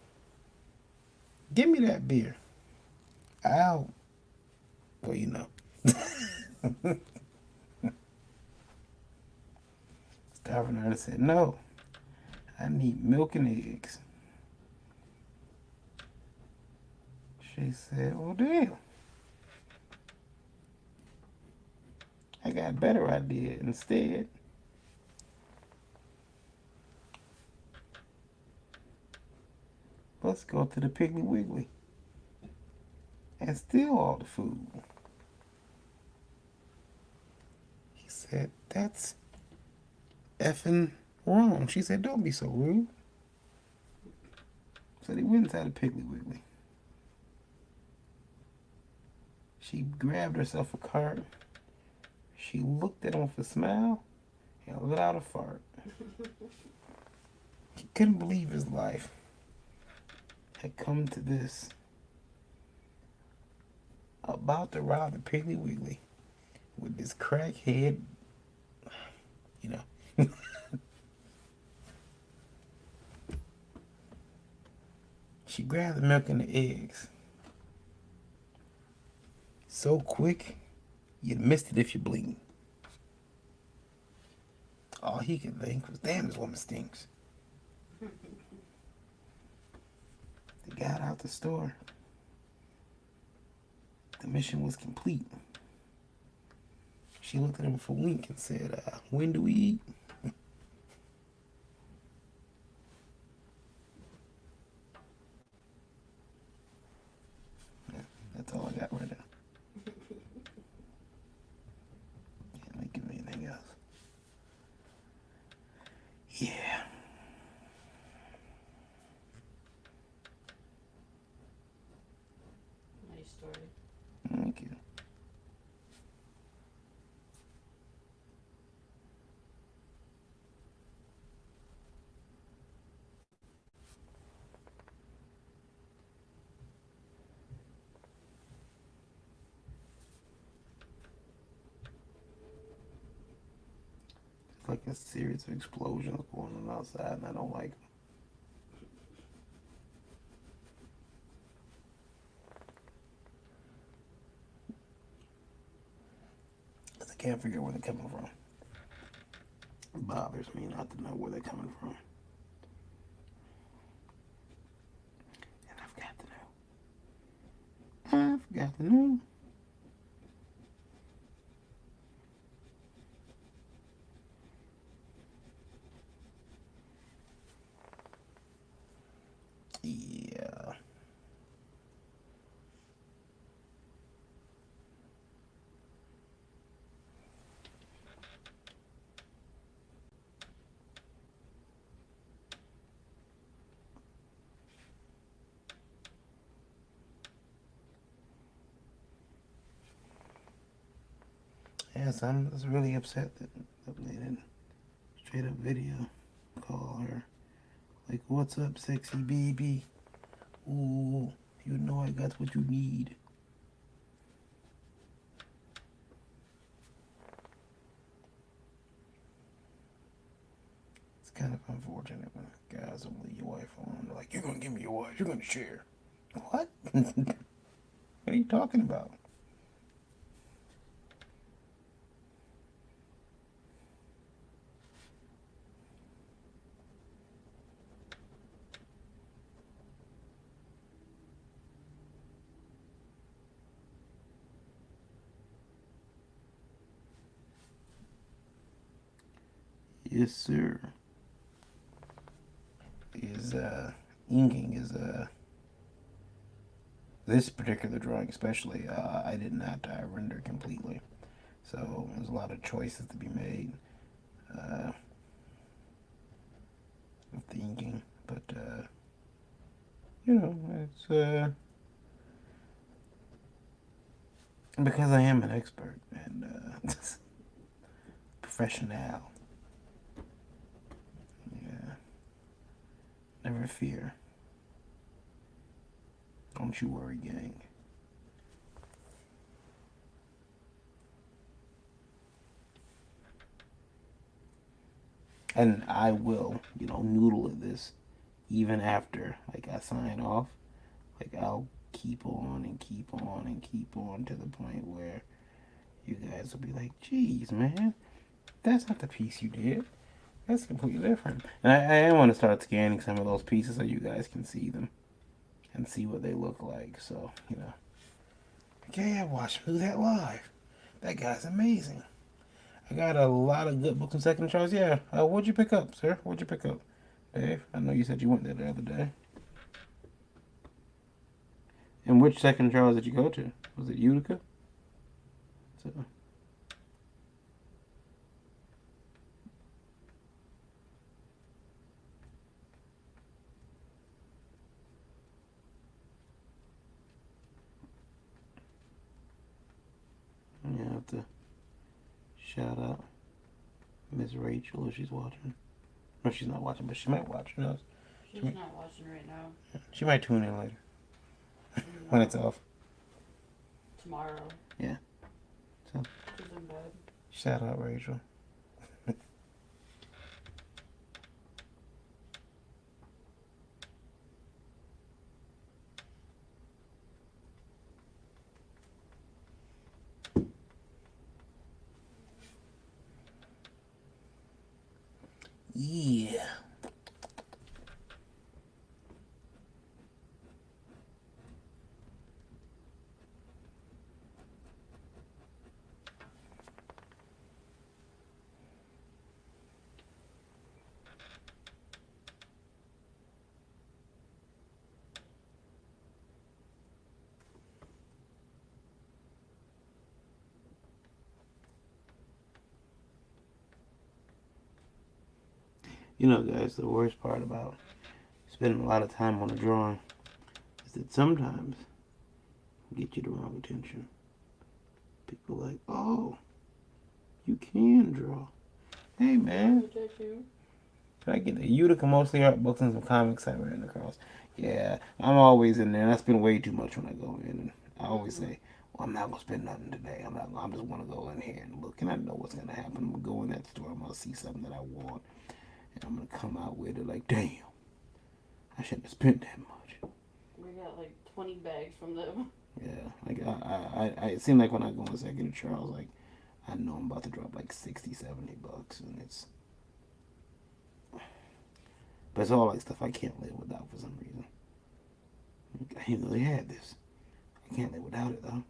Give me that beer." Ow. Well, you know. Starving artist said, "No, I need milk and eggs." She said, "Well, damn. I got a better idea instead." Let's go to the Piggly Wiggly and steal all the food. He said, that's effing wrong. She said, don't be so rude. So they went inside the Piggly Wiggly. She grabbed herself a cart. She looked at him with a smile and let out a fart. He couldn't believe his life had come to this. About to rob the Piggly Wiggly with this crackhead, you know. She grabbed the milk and the eggs. So quick, you'd missed it if you blinked. All he could think was, damn, this woman stinks. They got out the store. The mission was complete. She looked at him for a wink and said, when do we eat? Yeah, that's all I got right now. Can't think of anything else. Yeah. Nice story. Thank you. It's like a series of explosions going on outside, and I don't like them. I can't figure out where they're coming from. It bothers me not to know where they're coming from. And I've got to know. I've got to know. Yeah. Yes, I'm just really upset that they didn't straight up video call her. Like, what's up, sexy baby? Ooh, you know I got what you need. It's kind of unfortunate when guys will leave your wife alone. They're like, you're gonna give me your wife, you're gonna share. What? What are you talking about? Yes, sir. Is inking is this particular drawing especially I did not render completely, so there's a lot of choices to be made with the inking, but you know, it's because I am an expert and professional. Yeah, never fear. Don't you worry, gang. And I will, noodle at this even after like I sign off. Like I'll keep on and keep on and keep on to the point where you guys will be like, geez, man, that's not the piece you did. That's completely different. And I want to start scanning some of those pieces so you guys can see them and see what they look like. So, okay, I watched him do that live. That guy's amazing. I got a lot of good books and second shows. Yeah. What'd you pick up, sir? What'd you pick up? Dave, I know you said you went there the other day. And which second Charles did you go to? Was it Utica? So, you have to shout out Miss Rachel if she's watching. No, she's not watching, but she might watch. Who knows? She's not watching right now. She might tune in later No. when it's off. Tomorrow. Yeah. So. She's in bed. Shout out Rachel. Yeah. You know, guys, the worst part about spending a lot of time on a drawing is that sometimes get you the wrong attention. People like, oh, you can draw. Hey, man. Can I get the Utica mostly art books and some comics I ran across? Yeah, I'm always in there, and I spend way too much when I go in. And I always say, well, I'm not gonna spend nothing today. I'm just gonna go in here and look, and I know what's gonna happen. I'm gonna go in that store. I'm gonna see something that I want, and I'm gonna come out with it like, damn, I shouldn't have spent that much. We got like 20 bags from them. Yeah, like it seemed like when I go in second Charles, like I know I'm about to drop like 60, $70, and but it's all like stuff I can't live without for some reason. I didn't know they had this. I can't live without it though.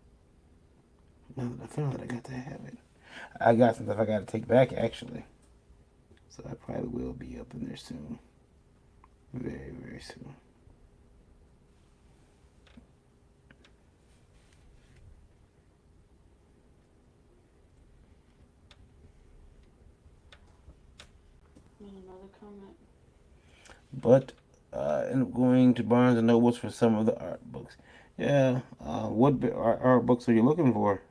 Now that I found it, I got to have it. I got some stuff I got to take back actually, so I probably will be up in there soon. Very, very soon. Another comment. But end up going to Barnes and Nobles for some of the art books. Yeah, what art books are you looking for?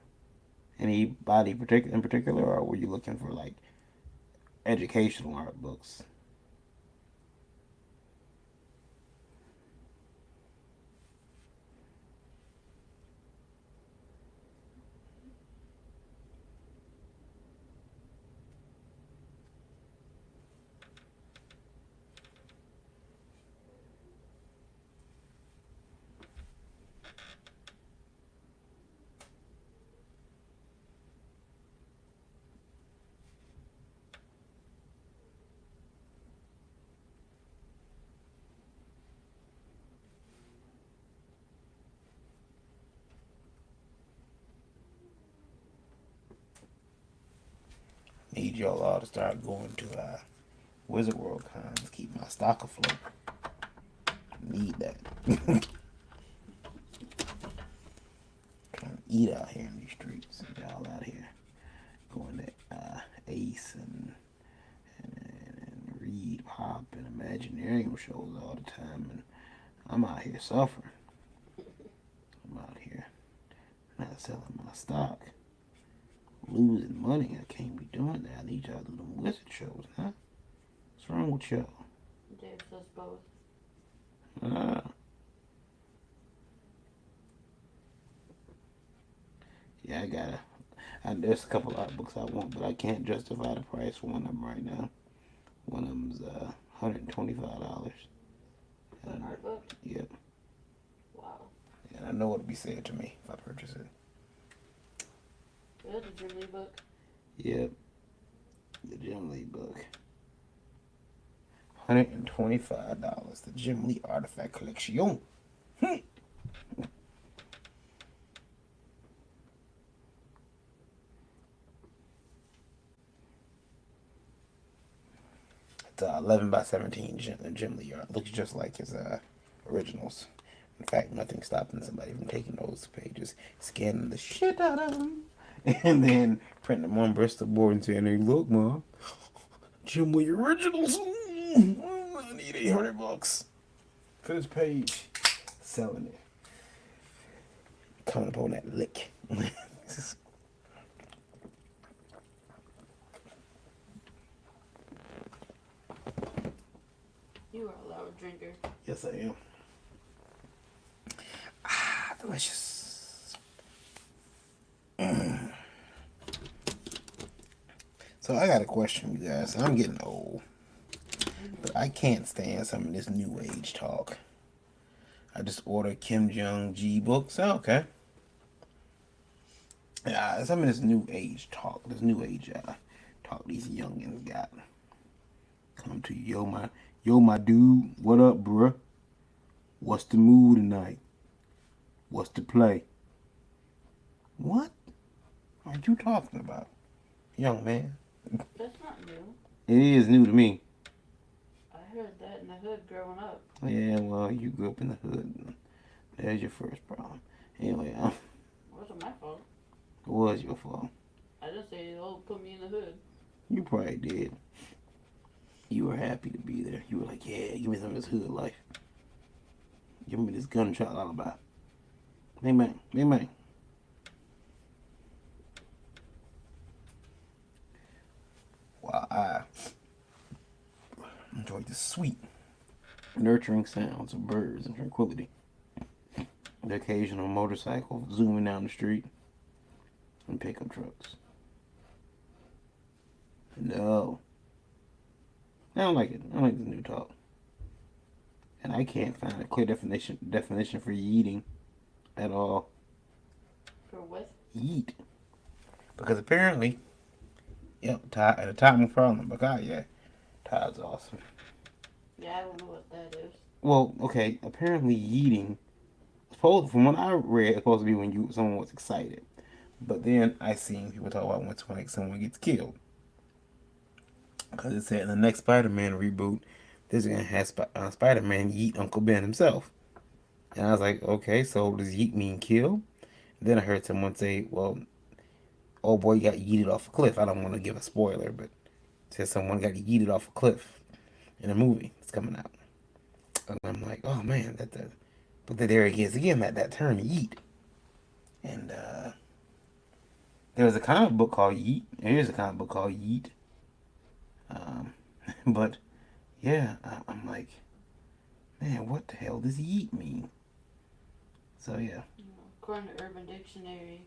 Anybody in particular, or were you looking for like educational art books? Need y'all all to start going to Wizard World cons. Keep my stock afloat. Need that. Trying to eat out here in these streets. Y'all out here going to Ace and Reed Pop and Imaginarium shows all the time, and I'm out here suffering. I'm out here not selling my stock, losing money. I can't be doing that. I need y'all to do them wizard shows, huh? What's wrong with y'all? Dave says both. Yeah, there's a couple art books I want, but I can't justify the price for one of them right now. One of them's $125. An art book? Yep. Wow. And I know what'll be said to me if I purchase it. Good, the Jim Lee book? Yep. The Jim Lee book. $125. The Jim Lee Artifact Collection. It's 11 by 17 Jim Lee art. Looks just like his originals. In fact, nothing stopping somebody from taking those pages, scanning the shit out of them, and then printing them on Bristol board and saying, "Hey, look, Mom, Jimmy Originals. I need $800 for this page." Selling it. Coming up on that lick. You are a loud drinker. Yes, I am. Ah, delicious. So I got a question, you guys. I'm getting old, but I can't stand some of this new age talk. I just ordered Kim Jong G books. Oh, okay. Yeah, some of this new age talk, this new age talk these youngins got. Come to you, yo my dude. What up, bruh? What's the mood tonight? What's the play? What are you talking about, young man? That's not new. It is new to me. I heard that in the hood growing up. Yeah, well, you grew up in the hood. There's your first problem. Anyway, It wasn't my fault. it was your fault. I just say, oh, put me in the hood. You probably did. You were happy to be there. You were like, yeah, give me some of this hood life. Give me this gunshot lullaby. Bang, bang, bang, bang. While I enjoyed the sweet, nurturing sounds of birds and tranquility, the occasional motorcycle zooming down the street, and pickup trucks. No. I don't like it. I don't like this new talk. And I can't find a clear definition for yeeting at all. For what? Yeet. Because apparently, yep, Todd at the top of my problem. But God, yeah, Todd's awesome. Yeah, I don't know what that is. Well, okay, apparently yeeting, from what I read, it's supposed to be when someone was excited. But then I seen people talk about when like someone gets killed. Because it said in the next Spider-Man reboot, this is gonna have Spider-Man yeet Uncle Ben himself. And I was like, okay, so does yeet mean kill? Then I heard someone say, well, oh boy got yeeted off a cliff. I don't want to give a spoiler, but it says someone got yeeted off a cliff in a movie that's coming out. And I'm like, oh man, but then there it is again, that term yeet. And there was a comic book called Yeet. Here's a comic book called Yeet. Um, but yeah, I'm like, man, what the hell does yeet mean? So yeah. According to Urban Dictionary,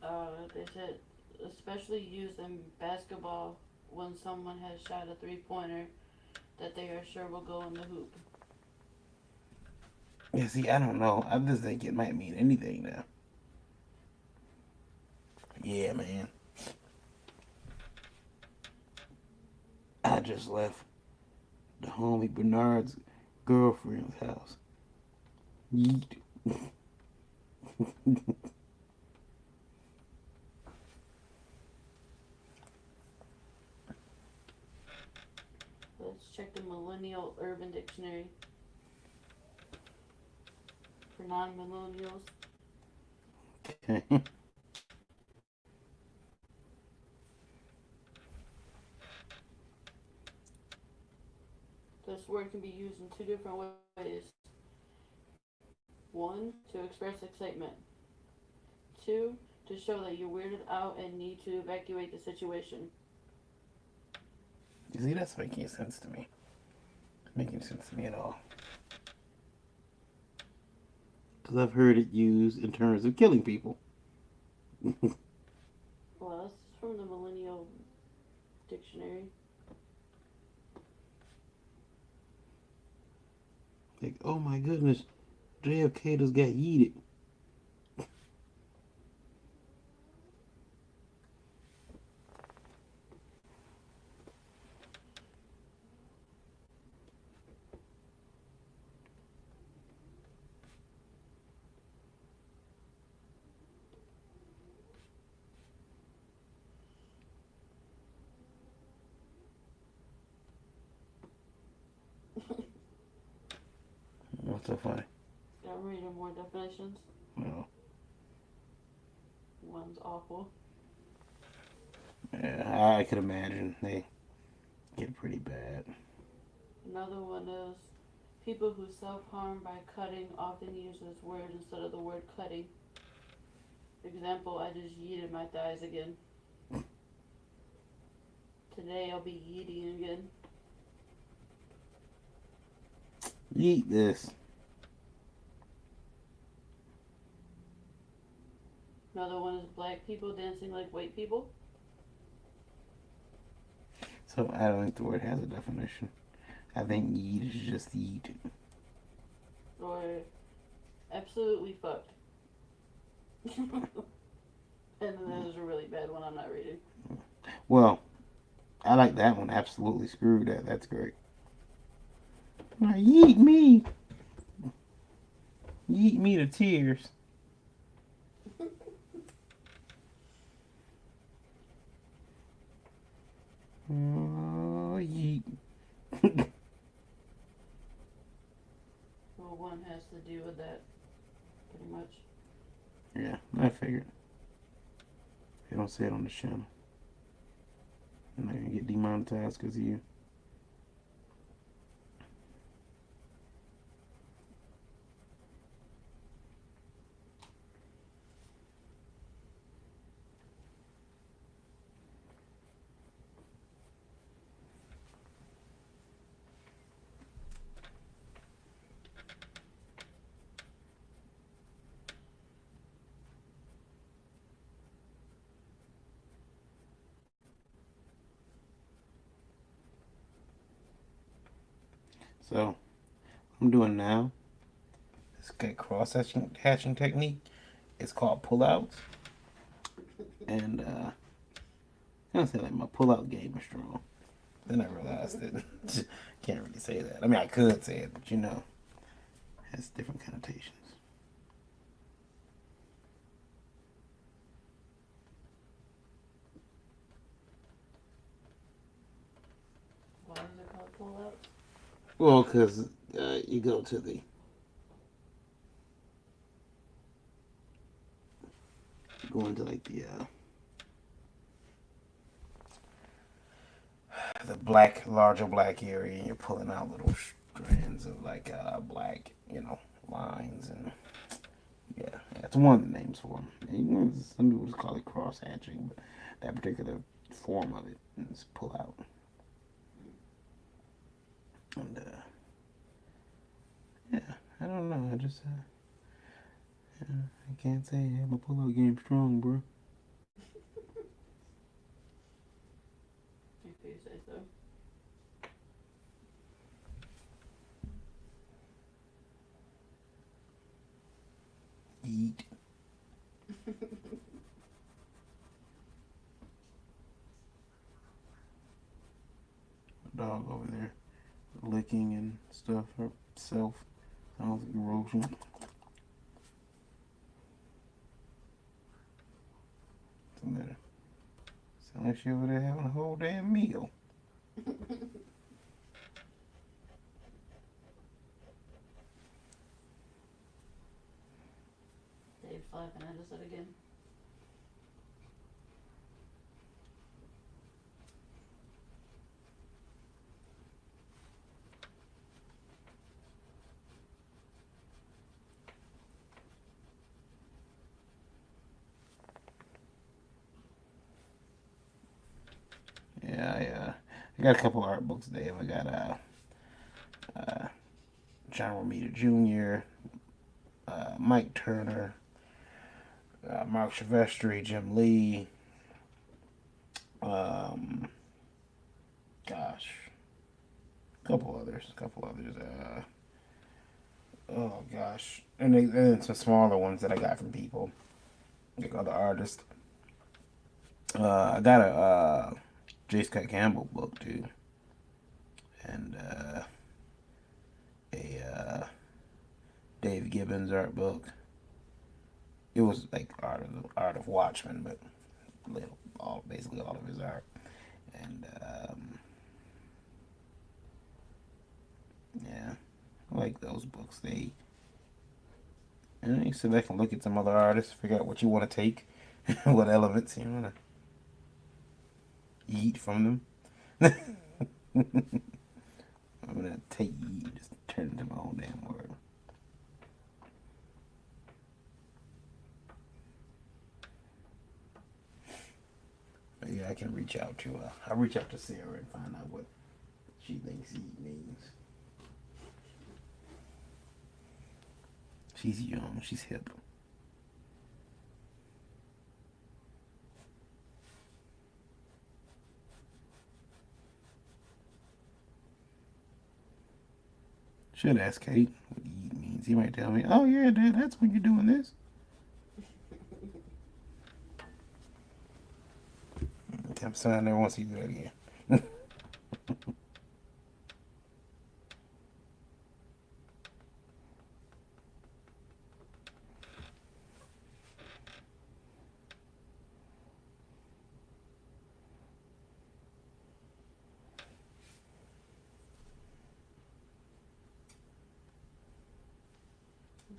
they said especially used in basketball when someone has shot a three-pointer that they are sure will go in the hoop. Yeah, see, I don't know. I just think it might mean anything now. Yeah, man. I just left the homie Bernard's girlfriend's house. Yeet. Let's check the Millennial Urban Dictionary for non-millennials. Okay. This word can be used in two different ways. One, to express excitement. Two, to show that you're weirded out and need to evacuate the situation. You see, that's making sense to me. Making sense to me at all. Because I've heard it used in terms of killing people. Well, that's from the Millennial Dictionary. Like, oh my goodness, JFK just got yeeted. What's so funny? I'm reading more definitions. Well, One's awful. yeah, I could imagine they get pretty bad. Another one is people who self harm by cutting often use this word instead of the word cutting. Example, I just yeeted my thighs again. Today I'll be yeeting again. Eat this. Another one is black people dancing like white people. So I don't think the word has a definition. I think yeet is just yeet. Or absolutely fucked. And then there's a really bad one I'm not reading. Well, I like that one. Absolutely screw that. That's great. Now, yeet me. Yeet me to tears. Oh, yeet. Well, one has to do with that, pretty much. Yeah, I figured. They don't say it on the channel. I'm not gonna get demonetized because of you. So, what I'm doing now, this cross hatching technique. It's called pullouts. And, I'm gonna say like my pullout game is strong. Then I realized that can't really say that. I mean, I could say it, but it has different connotations. Why is it called pull out? Well, because you go to go into like the larger black area, and you're pulling out little strands of like black, lines, and yeah, that's one of the names for them. Some people just call it cross hatching, but that particular form of it is pull out. And yeah, I don't know. I can't say my pull out game strong, bro. If you say so. Eat. Dog over there licking and stuff herself. Sounds like erosion. Sound like she over there having a whole damn meal. Dave's laughing at us again. Yeah, I got a couple art books today. I got uh, John Romita Jr., Mike Turner, Mark Silvestri, Jim Lee. Um, gosh, couple others. Oh gosh, and some smaller ones that I got from people, like other artists. I got a J. Scott Campbell book too, and a Dave Gibbons art book. It was like art of Watchmen, but basically all of his art, and yeah, I like like those books. You sit back and look at some other artists, figure out what you want to take, what elements you want to eat from them. I'm gonna take you, just turn it into my own damn word. But yeah, I can reach out to I'll reach out to Sarah and find out what she thinks eat means. She's young, she's hip. Should ask Kate what eat means. He might tell me, "Oh yeah, Dad, that's when you're doing this." I'm sorry, I never want to see you do that again. I'm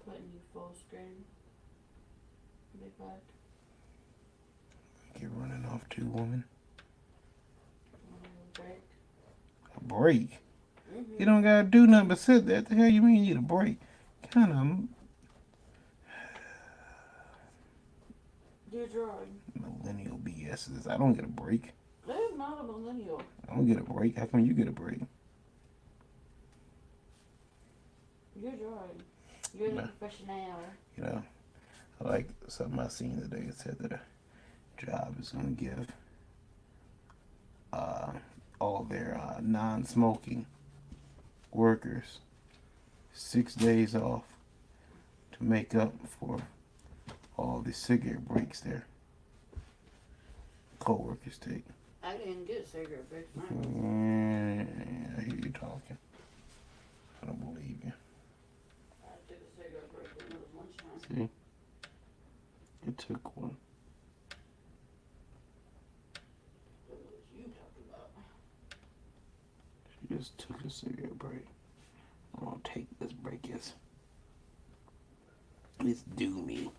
putting you full screen. Be back. You're running off too, woman. Break. A break? Mm-hmm. You don't gotta do nothing but sit there. What the hell you mean you need a break? Kind of You're drawing. millennial BS is. I don't get a break. That is not a millennial. I don't get a break. How come you get a break? You're drawing. You're the No. professional. You know, I like something I seen today. It said that a job is going to give all their non-smoking workers 6 days off to make up for all the cigarette breaks their co-workers take. I didn't get cigarette breaks. I hear you talking. I don't believe you. I took a cigarette break when it was lunchtime. See? It took one. What was you talking about? She just took a cigarette break. I'm gonna take this break as it's due me.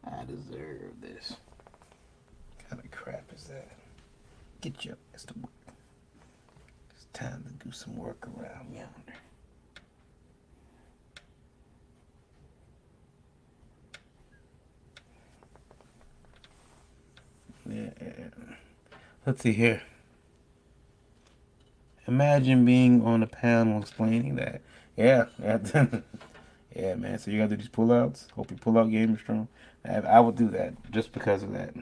I deserve this. What kind of crap is that? Get your ass to work. It's time to do some work around yonder. Yeah. Let's see here. Imagine being on a panel explaining that. Yeah. Yeah, man. So you got to do these pull-outs. Hope your pull-out game is strong. I would do that just because of that.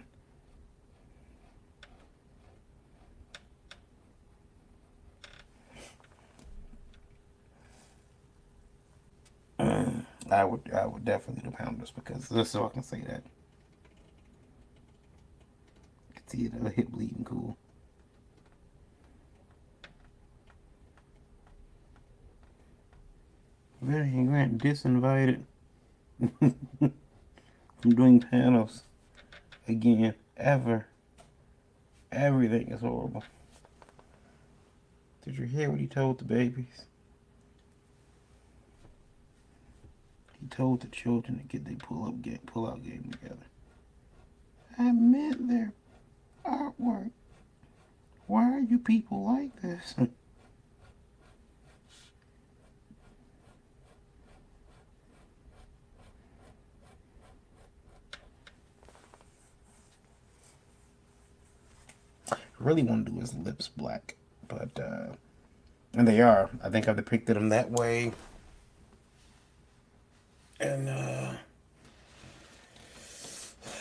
I would definitely do pound just because, just so I can say that. I can see it, a hip bleeding cool. Very Grant disinvited from doing panels again, ever. Everything is horrible. Did you hear what he told the babies? He told the children to get their pull-out game together. I meant their artwork. Why are you people like this? I really want to do his lips black, but and they are. I think I've depicted them that way. And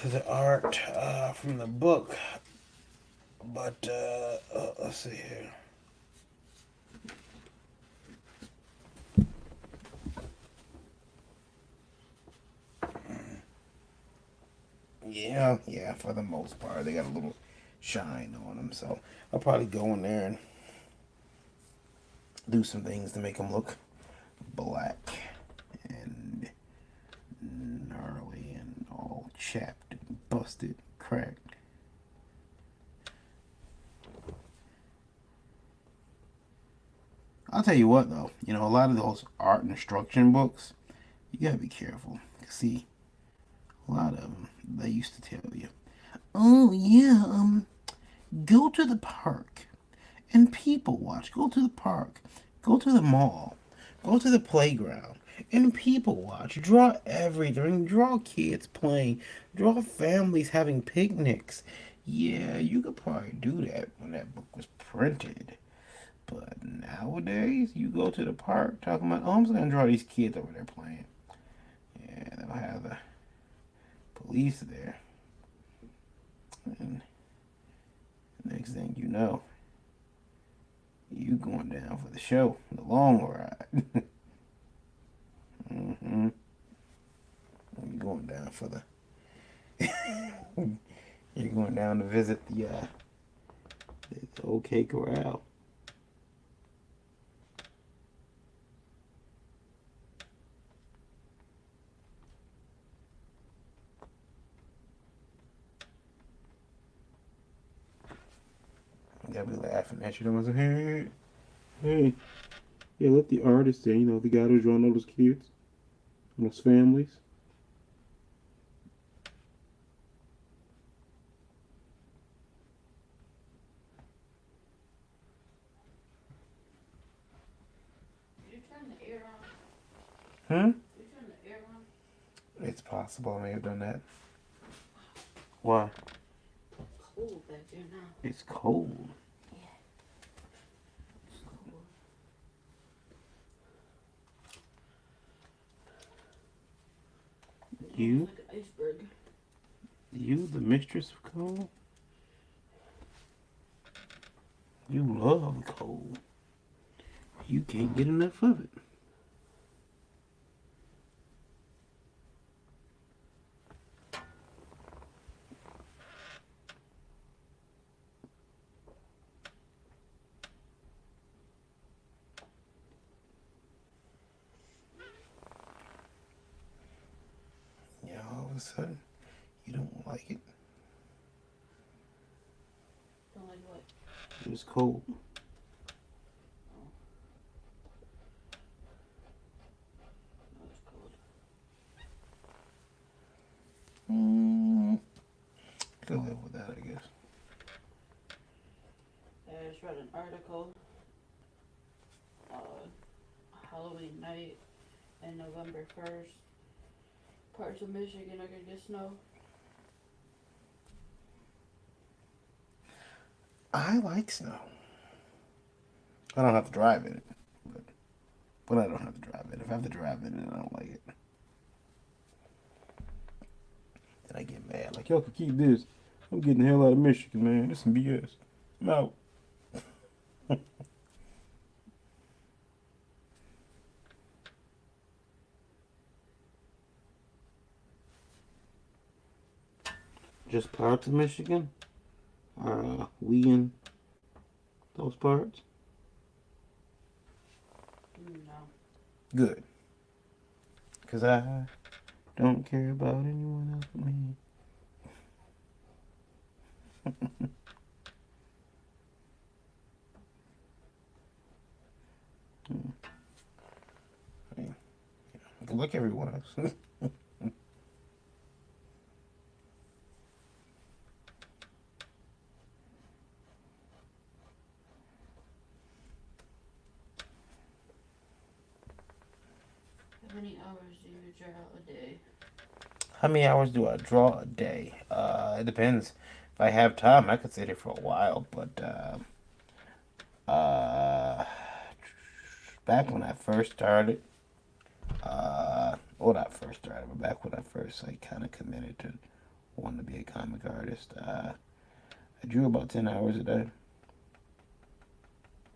the art from the book, but let's see here. Yeah, for the most part, they got a little shine on them, so I'll probably go in there and do some things to make them look black and gnarly and all chapped and busted, cracked. I'll tell you what though, a lot of those art instruction books, you gotta be careful. See, a lot of them, they used to tell you, oh yeah, go to the park and people watch. Go to the park, go to the mall, go to the playground and people watch. Draw everything. Draw kids playing. Draw families having picnics. Yeah, you could probably do that when that book was printed. But nowadays, you go to the park talking about, oh, I'm just gonna draw these kids over there playing. Yeah, they'll have the police there. And next thing you know, you going down for the show, the long ride. Mm-hmm. You going down for the. You're going down to visit the OK Corral. They'll be laughing at you. They'll say, hey, Hey, yeah, let the artist say, the guy who's drawing all those kids, those families. You turn the air on. hmm? You turn the air on. It's possible I may have done that. Why? Cold back there now. It's cold. Yeah. It's cold. You? Like an iceberg. You, the mistress of cold? You love cold. You can't get enough of it. Yeah, all of a sudden, you don't like it. Don't like what? It was cold. No, it's cold. Could live with that, I guess. I just read an article. Halloween night and November 1st. Parts of Michigan are gonna get snow. I like snow. I don't have to drive in it, but I don't have to drive it. If I have to drive in it, I don't like it. Then I get mad. Like, y'all can keep this. I'm getting the hell out of Michigan, man. This is some BS. I'm out. Just parts of Michigan? Are we in those parts? No. Good. Because I don't care about anyone else but me. Good luck, everyone else. How many hours do you draw a day? How many hours do I draw a day? It depends. If I have time, I could sit here for a while, but back when I first started, well, not first started, but back when I first like kind of committed to wanting to be a comic artist, I drew about 10 hours a day.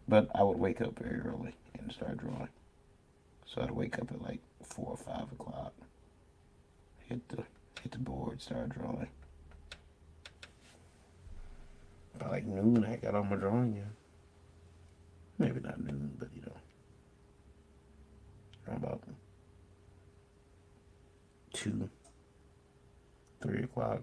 But I would wake up very early and start drawing. So I'd wake up at like 4 or 5 o'clock, hit the board, start drawing. By like noon, I got on my drawing. Yeah, maybe not noon, but around about 2, 3 o'clock.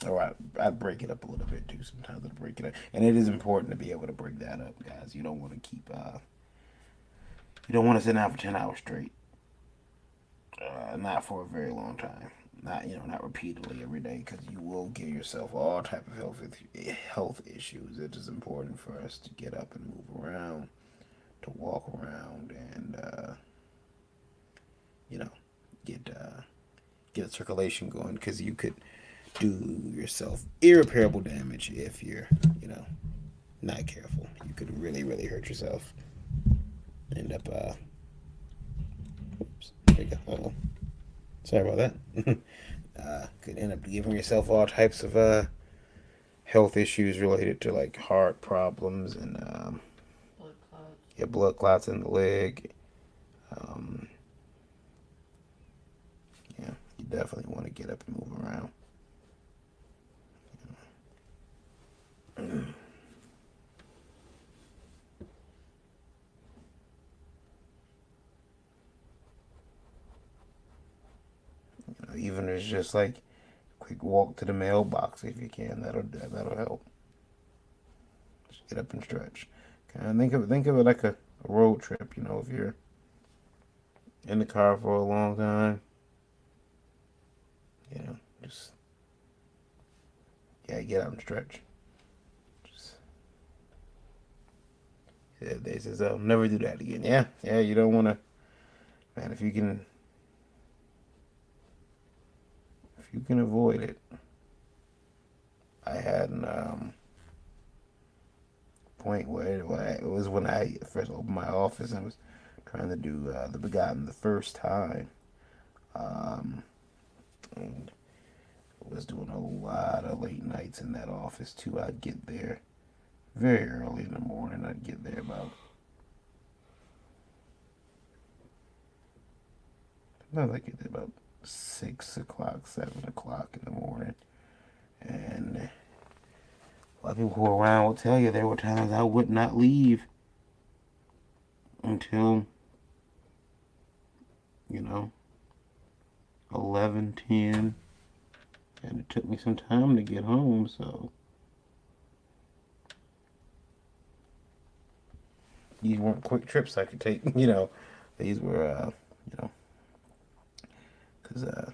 Or I break it up a little bit too. Sometimes I break it up, and it is important to be able to break that up, guys. You don't want to keep you don't want to sit down for 10 hours straight. Not for a very long time. Not repeatedly every day, because you will give yourself all type of health issues. It is important for us to get up and move around, to walk around, and you know get get a circulation going, because you could do yourself irreparable damage if you're you know not careful. You could really hurt yourself. End up oops, there you go. Uh-oh. Sorry about that. Could end up giving yourself all types of health issues related to like heart problems and Blood clots. yeah, blood clots in the leg. Um, yeah, you definitely want to get up and move around. Even if it's just like a quick walk to the mailbox if you can. That'll help. Just get up and stretch. Kind of think of it like a road trip. If you're in the car for a long time, just yeah, get out and stretch. Just yeah, they says I'll never do that again. Yeah, yeah, you don't want to, man. If you can avoid it. I had an point where it was when I first opened my office and was trying to do the Begotten the first time. Um, and was doing a lot of late nights in that office too. I'd get there very early in the morning. I'd get there about sometimes I get there about 6 o'clock, 7 o'clock in the morning, and a lot of people who are around will tell you there were times I would not leave until you know 11, 10, and it took me some time to get home. So these weren't quick trips I could take. These were you know because uh,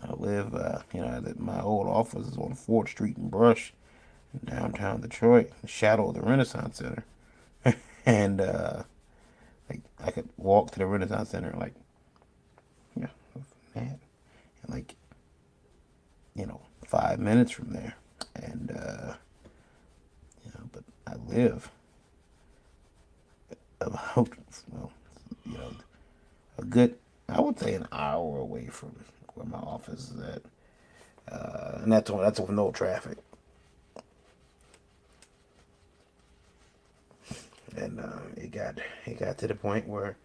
I live my old office is on 4th Street in Brush, in downtown Detroit, in the shadow of the Renaissance Center, and like I could walk to the Renaissance Center like you know man, in like 5 minutes from there, and but I live about well, you know, a good, I would say, an hour away from where my office is at, and that's with no traffic. And it got to the point where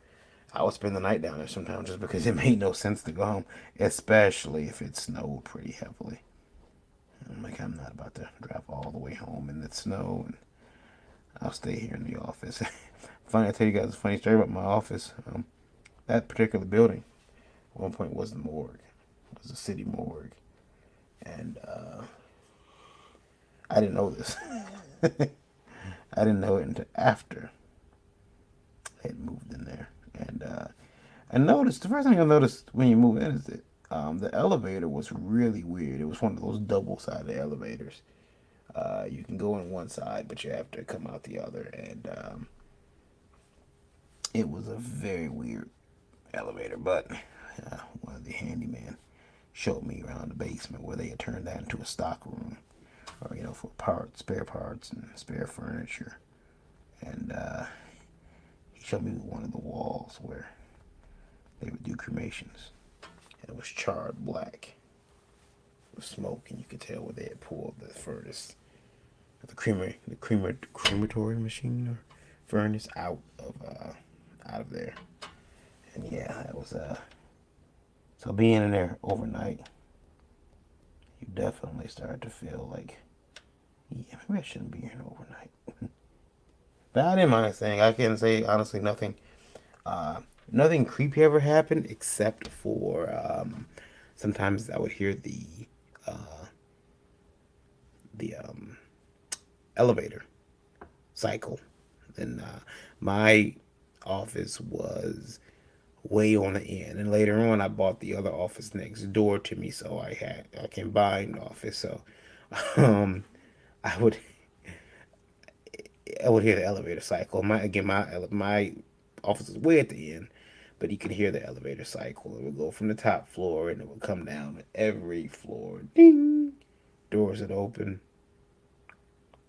I would spend the night down there sometimes just because it made no sense to go home, especially if it snowed pretty heavily. I'm like, I'm not about to drive all the way home in the snow, and I'll stay here in the office. Funny, I tell you guys a funny story about my office. That particular building, at one point, was the morgue. It was the city morgue, and I didn't know this. I didn't know it until after I had moved in there, and I noticed the first thing I noticed when you move in is that the elevator was really weird. It was one of those double-sided elevators. You can go in one side, but you have to come out the other, and it was a very weird elevator. But one of the handyman showed me around the basement where they had turned that into a stock room, or for spare parts and spare furniture, and he showed me one of the walls where they would do cremations, and it was charred black with smoke, and you could tell where they had pulled the furnace, the crematory machine or furnace out of there. And yeah, that was so being in there overnight, you definitely start to feel like, yeah, maybe I shouldn't be here overnight. But I didn't mind saying, I can say honestly nothing. Uh, Nothing creepy ever happened except for sometimes I would hear the elevator cycle. And my office was way on the end. And later on, I bought the other office next door to me, so I had a combined office. So um, I would I would hear the elevator cycle. My office is way at the end, but you could hear the elevator cycle. It would go from the top floor and it would come down to every floor. Ding. Doors would open,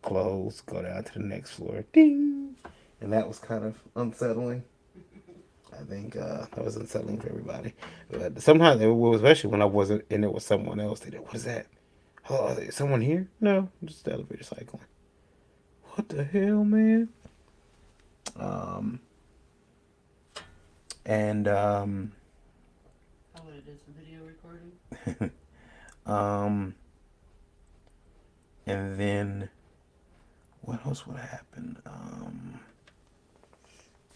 close, go down to the next floor. Ding. And that was kind of unsettling. I think that was unsettling for everybody. But sometimes, it was, especially when I wasn't, and it was someone else. They did, what is that? Oh, is someone here? No, just the elevator cycling. What the hell, man? Um, and I would have did some video recording. um, and then what else would happen?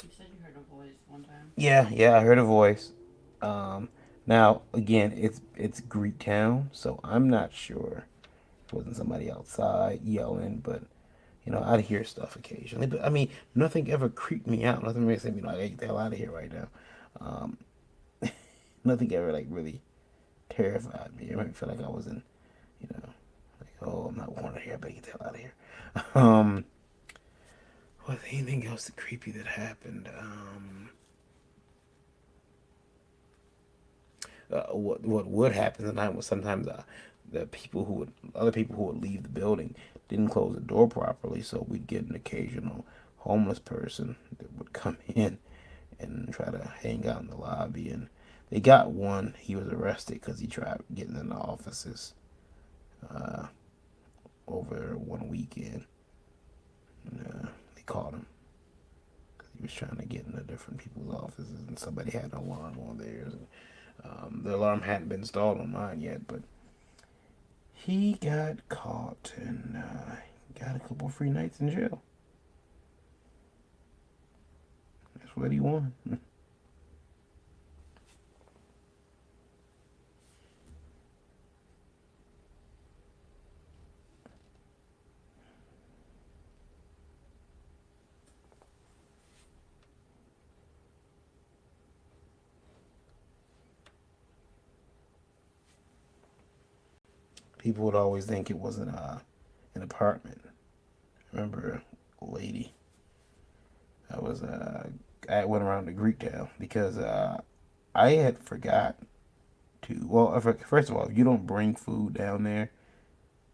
You said you heard a voice one time. Yeah, I heard a voice. Um, Now again, it's Greek town, so I'm not sure if it wasn't somebody outside yelling, but I'd hear stuff occasionally. But I mean, nothing ever creeped me out. Nothing makes me like, hey, get the hell out of here right now. Um, Nothing ever like really terrified me. It made me feel like I was in, like, oh, I'm not wanted here. I better get the hell out of here. Um, was anything else creepy that happened? What would happen tonight was sometimes the people who would other people who would leave the building didn't close the door properly, so we'd get an occasional homeless person that would come in and try to hang out in the lobby. And they got one. He was arrested because he tried getting in the offices uh, over one weekend. And, they caught him because he was trying to get into different people's offices, and somebody had an alarm on theirs. And, the alarm hadn't been installed on mine yet, but he got caught and got a couple free nights in jail. That's what he won. People would always think it was an apartment. I remember a lady. I went around to Greek town because I had forgot to. Well, first of all, if you don't bring food down there,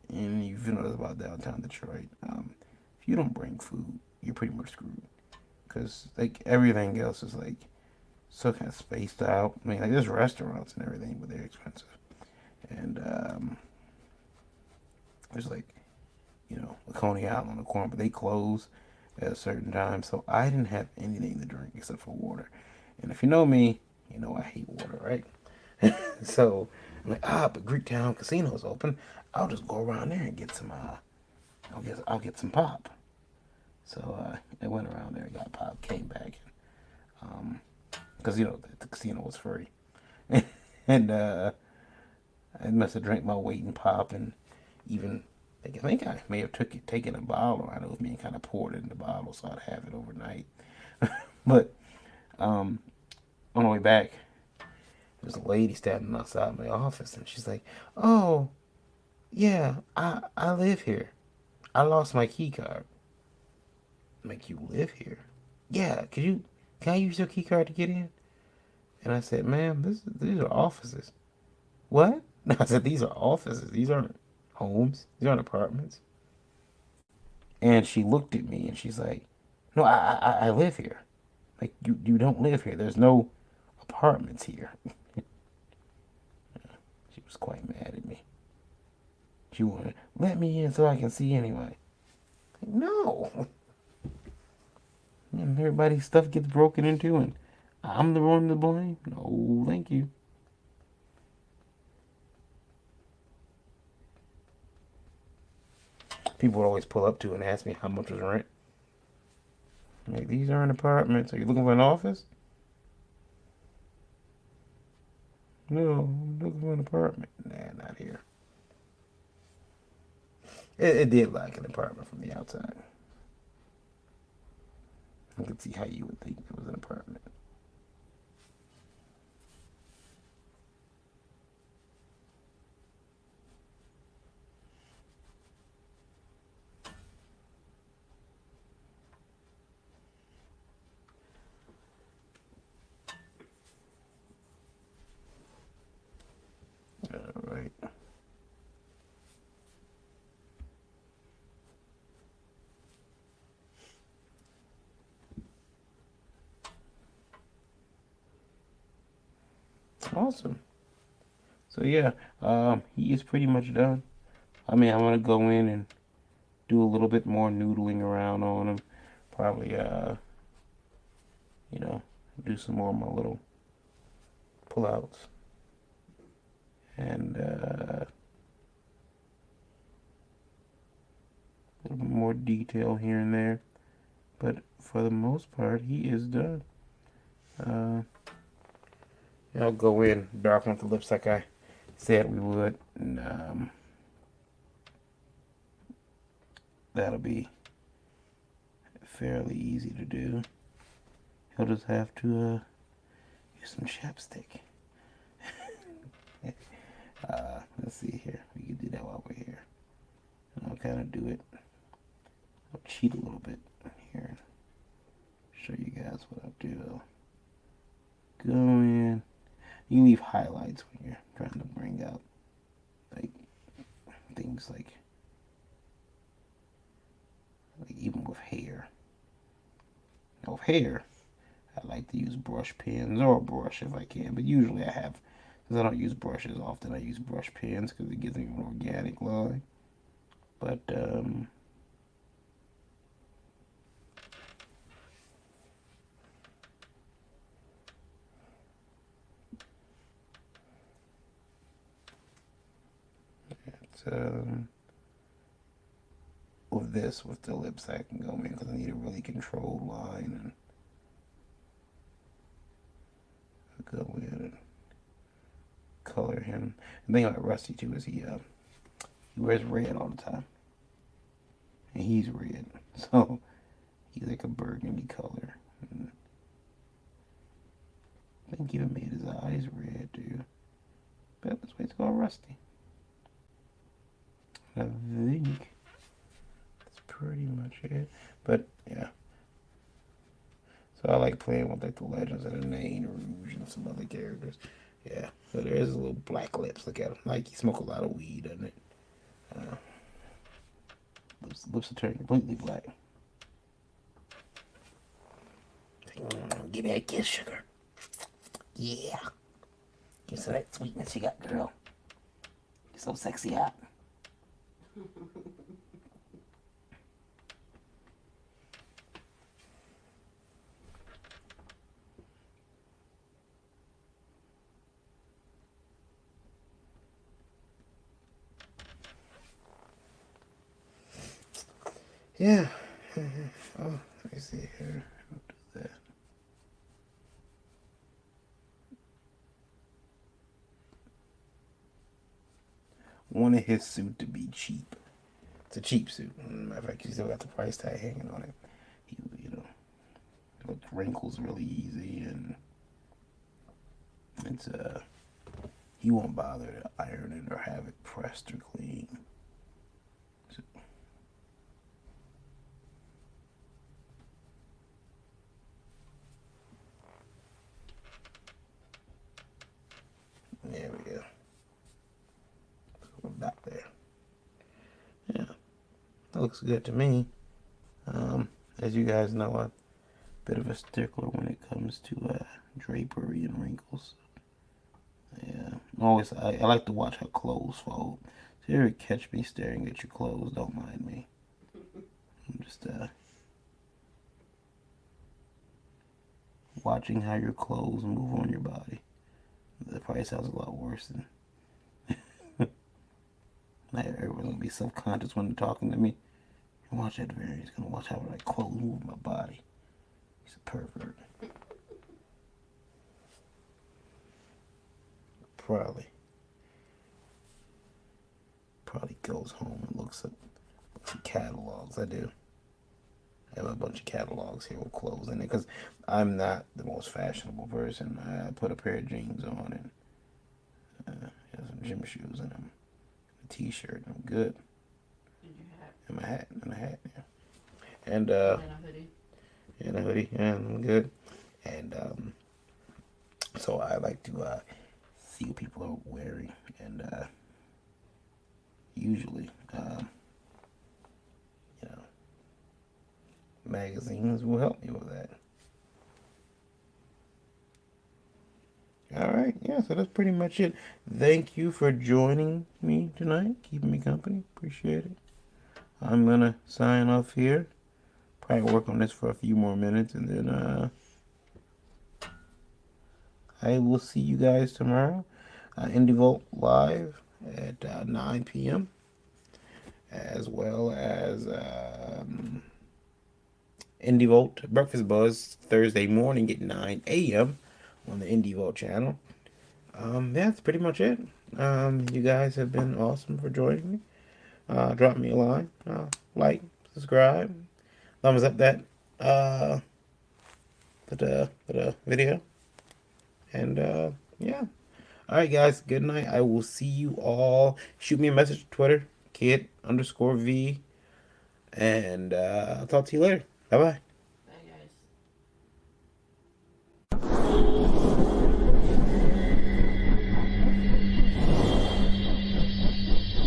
and you know this about downtown Detroit, if you don't bring food, you're pretty much screwed. Because like everything else is like so kind of spaced out. I mean, like there's restaurants and everything, but they're expensive. And there's like a Coney Island on the corner, but they close at a certain time. So I didn't have anything to drink except for water. And if you know me, you know I hate water, right? So I'm like, but Greektown Casino's open. I'll just go around there and get some. I'll get some pop. So I went around there, got pop, came back, because the casino was free, and I must have drank my weight in pop, and even I think I may have taken a bottle around it with me and kind of poured it in the bottle so I'd have it overnight. But on the way back, there's a lady standing outside my office, and she's like, "Oh, yeah, I live here. I lost my key card." I'm like, "You live here? Yeah. Can I use your key card to get in?" And I said, "Ma'am, these are offices." What? I said, "These are offices. These aren't homes. These aren't apartments." And she looked at me and she's like, "No, I live here. Like you don't live here. There's no apartments here." She was quite mad at me. She wanted, "Let me in so I can see anyway." Like, no. And everybody's stuff gets broken into and I'm the one to blame. No, thank you. People would always pull up to and ask me how much was rent. I'm like, these aren't apartments. Are you looking for an office? No. looking for an apartment. Nah, not here. It did like an apartment from the outside. I could see how you would think it was an apartment. All right. Awesome. So yeah, he is pretty much done. I mean, I'm gonna go in and do a little bit more noodling around on him. Probably, you know, do some more of my little pullouts and a little bit more detail here and there. But for the most part, he is done. Uh, I'll go in, darken up the lips like I said we would, and that'll be fairly easy to do. He'll just have to use some chapstick. Let's see here. We can do that while we're here. And I'll kind of do it. I'll cheat a little bit here. Show you guys what I'll do. I'll go in. You can leave highlights when you're trying to bring out like things like even with hair. Now with hair, I like to use brush pens or a brush if I can, but usually I have, since I don't use brushes often, I use brush pens because it gives me an organic line. But it's with the lips I can go in because I need a really controlled line, and I'll go in and color him. The thing about Rusty too is he wears red all the time, and he's red, so he's like a burgundy color. And I think he even made his eyes red too. But that's why it's called Rusty. I think that's pretty much it. But yeah. So I like playing with like the legends of the Nain Rouge and some other characters. Yeah. So there's a little black lips. Look at him. Like he smoke a lot of weed, doesn't it? Lips are turning completely black. Give me a kiss, sugar. Yeah. Give some of that sweetness you got, girl. You're so sexy hot. Yeah. Oh, let me see here. I'll do that. Wanted his suit to be cheap. It's a cheap suit. Matter of fact, you still got the price tag hanging on it. He, it wrinkles really easy, and it's he won't bother to iron it or have it pressed or clean. So, there we go. We're back there. Yeah, that looks good to me. As you guys know, I'm a bit of a stickler when it comes to drapery and wrinkles. Yeah, I like to watch how clothes fold. So if you ever catch me staring at your clothes, don't mind me. I'm just watching how your clothes move on your body. That probably sounds a lot worse than everyone's gonna be self-conscious when they're talking to me. Watch that video. He's gonna watch how my clothes move my body. He's a pervert. Probably. probably goes home and looks at some catalogs. I do. I have a bunch of catalogs here with clothes in it because I'm not the most fashionable person. I put a pair of jeans on and some gym shoes and a t-shirt. And I'm good. And your hat. And my hat. And a hat. Yeah. And And a hoodie. and a hoodie. Yeah, I'm good. And so I like to see what people are wearing, and usually, you know, magazines will help me with that. All right, yeah, so that's pretty much it. Thank you for joining me tonight, keeping me company. Appreciate it. I'm gonna sign off here. Probably work on this for a few more minutes, and then I will see you guys tomorrow. Indie Vault live at 9 p.m. as well as Indie Vault Breakfast Buzz Thursday morning at 9 a.m. on the Indie Vault channel. That's pretty much it. You guys have been awesome for joining me. Drop me a line, like, subscribe, thumbs up that uh, the video, and yeah. All right, guys. Good night. I will see you all. Shoot me a message on Twitter, kid_v, and I'll talk to you later. Bye bye.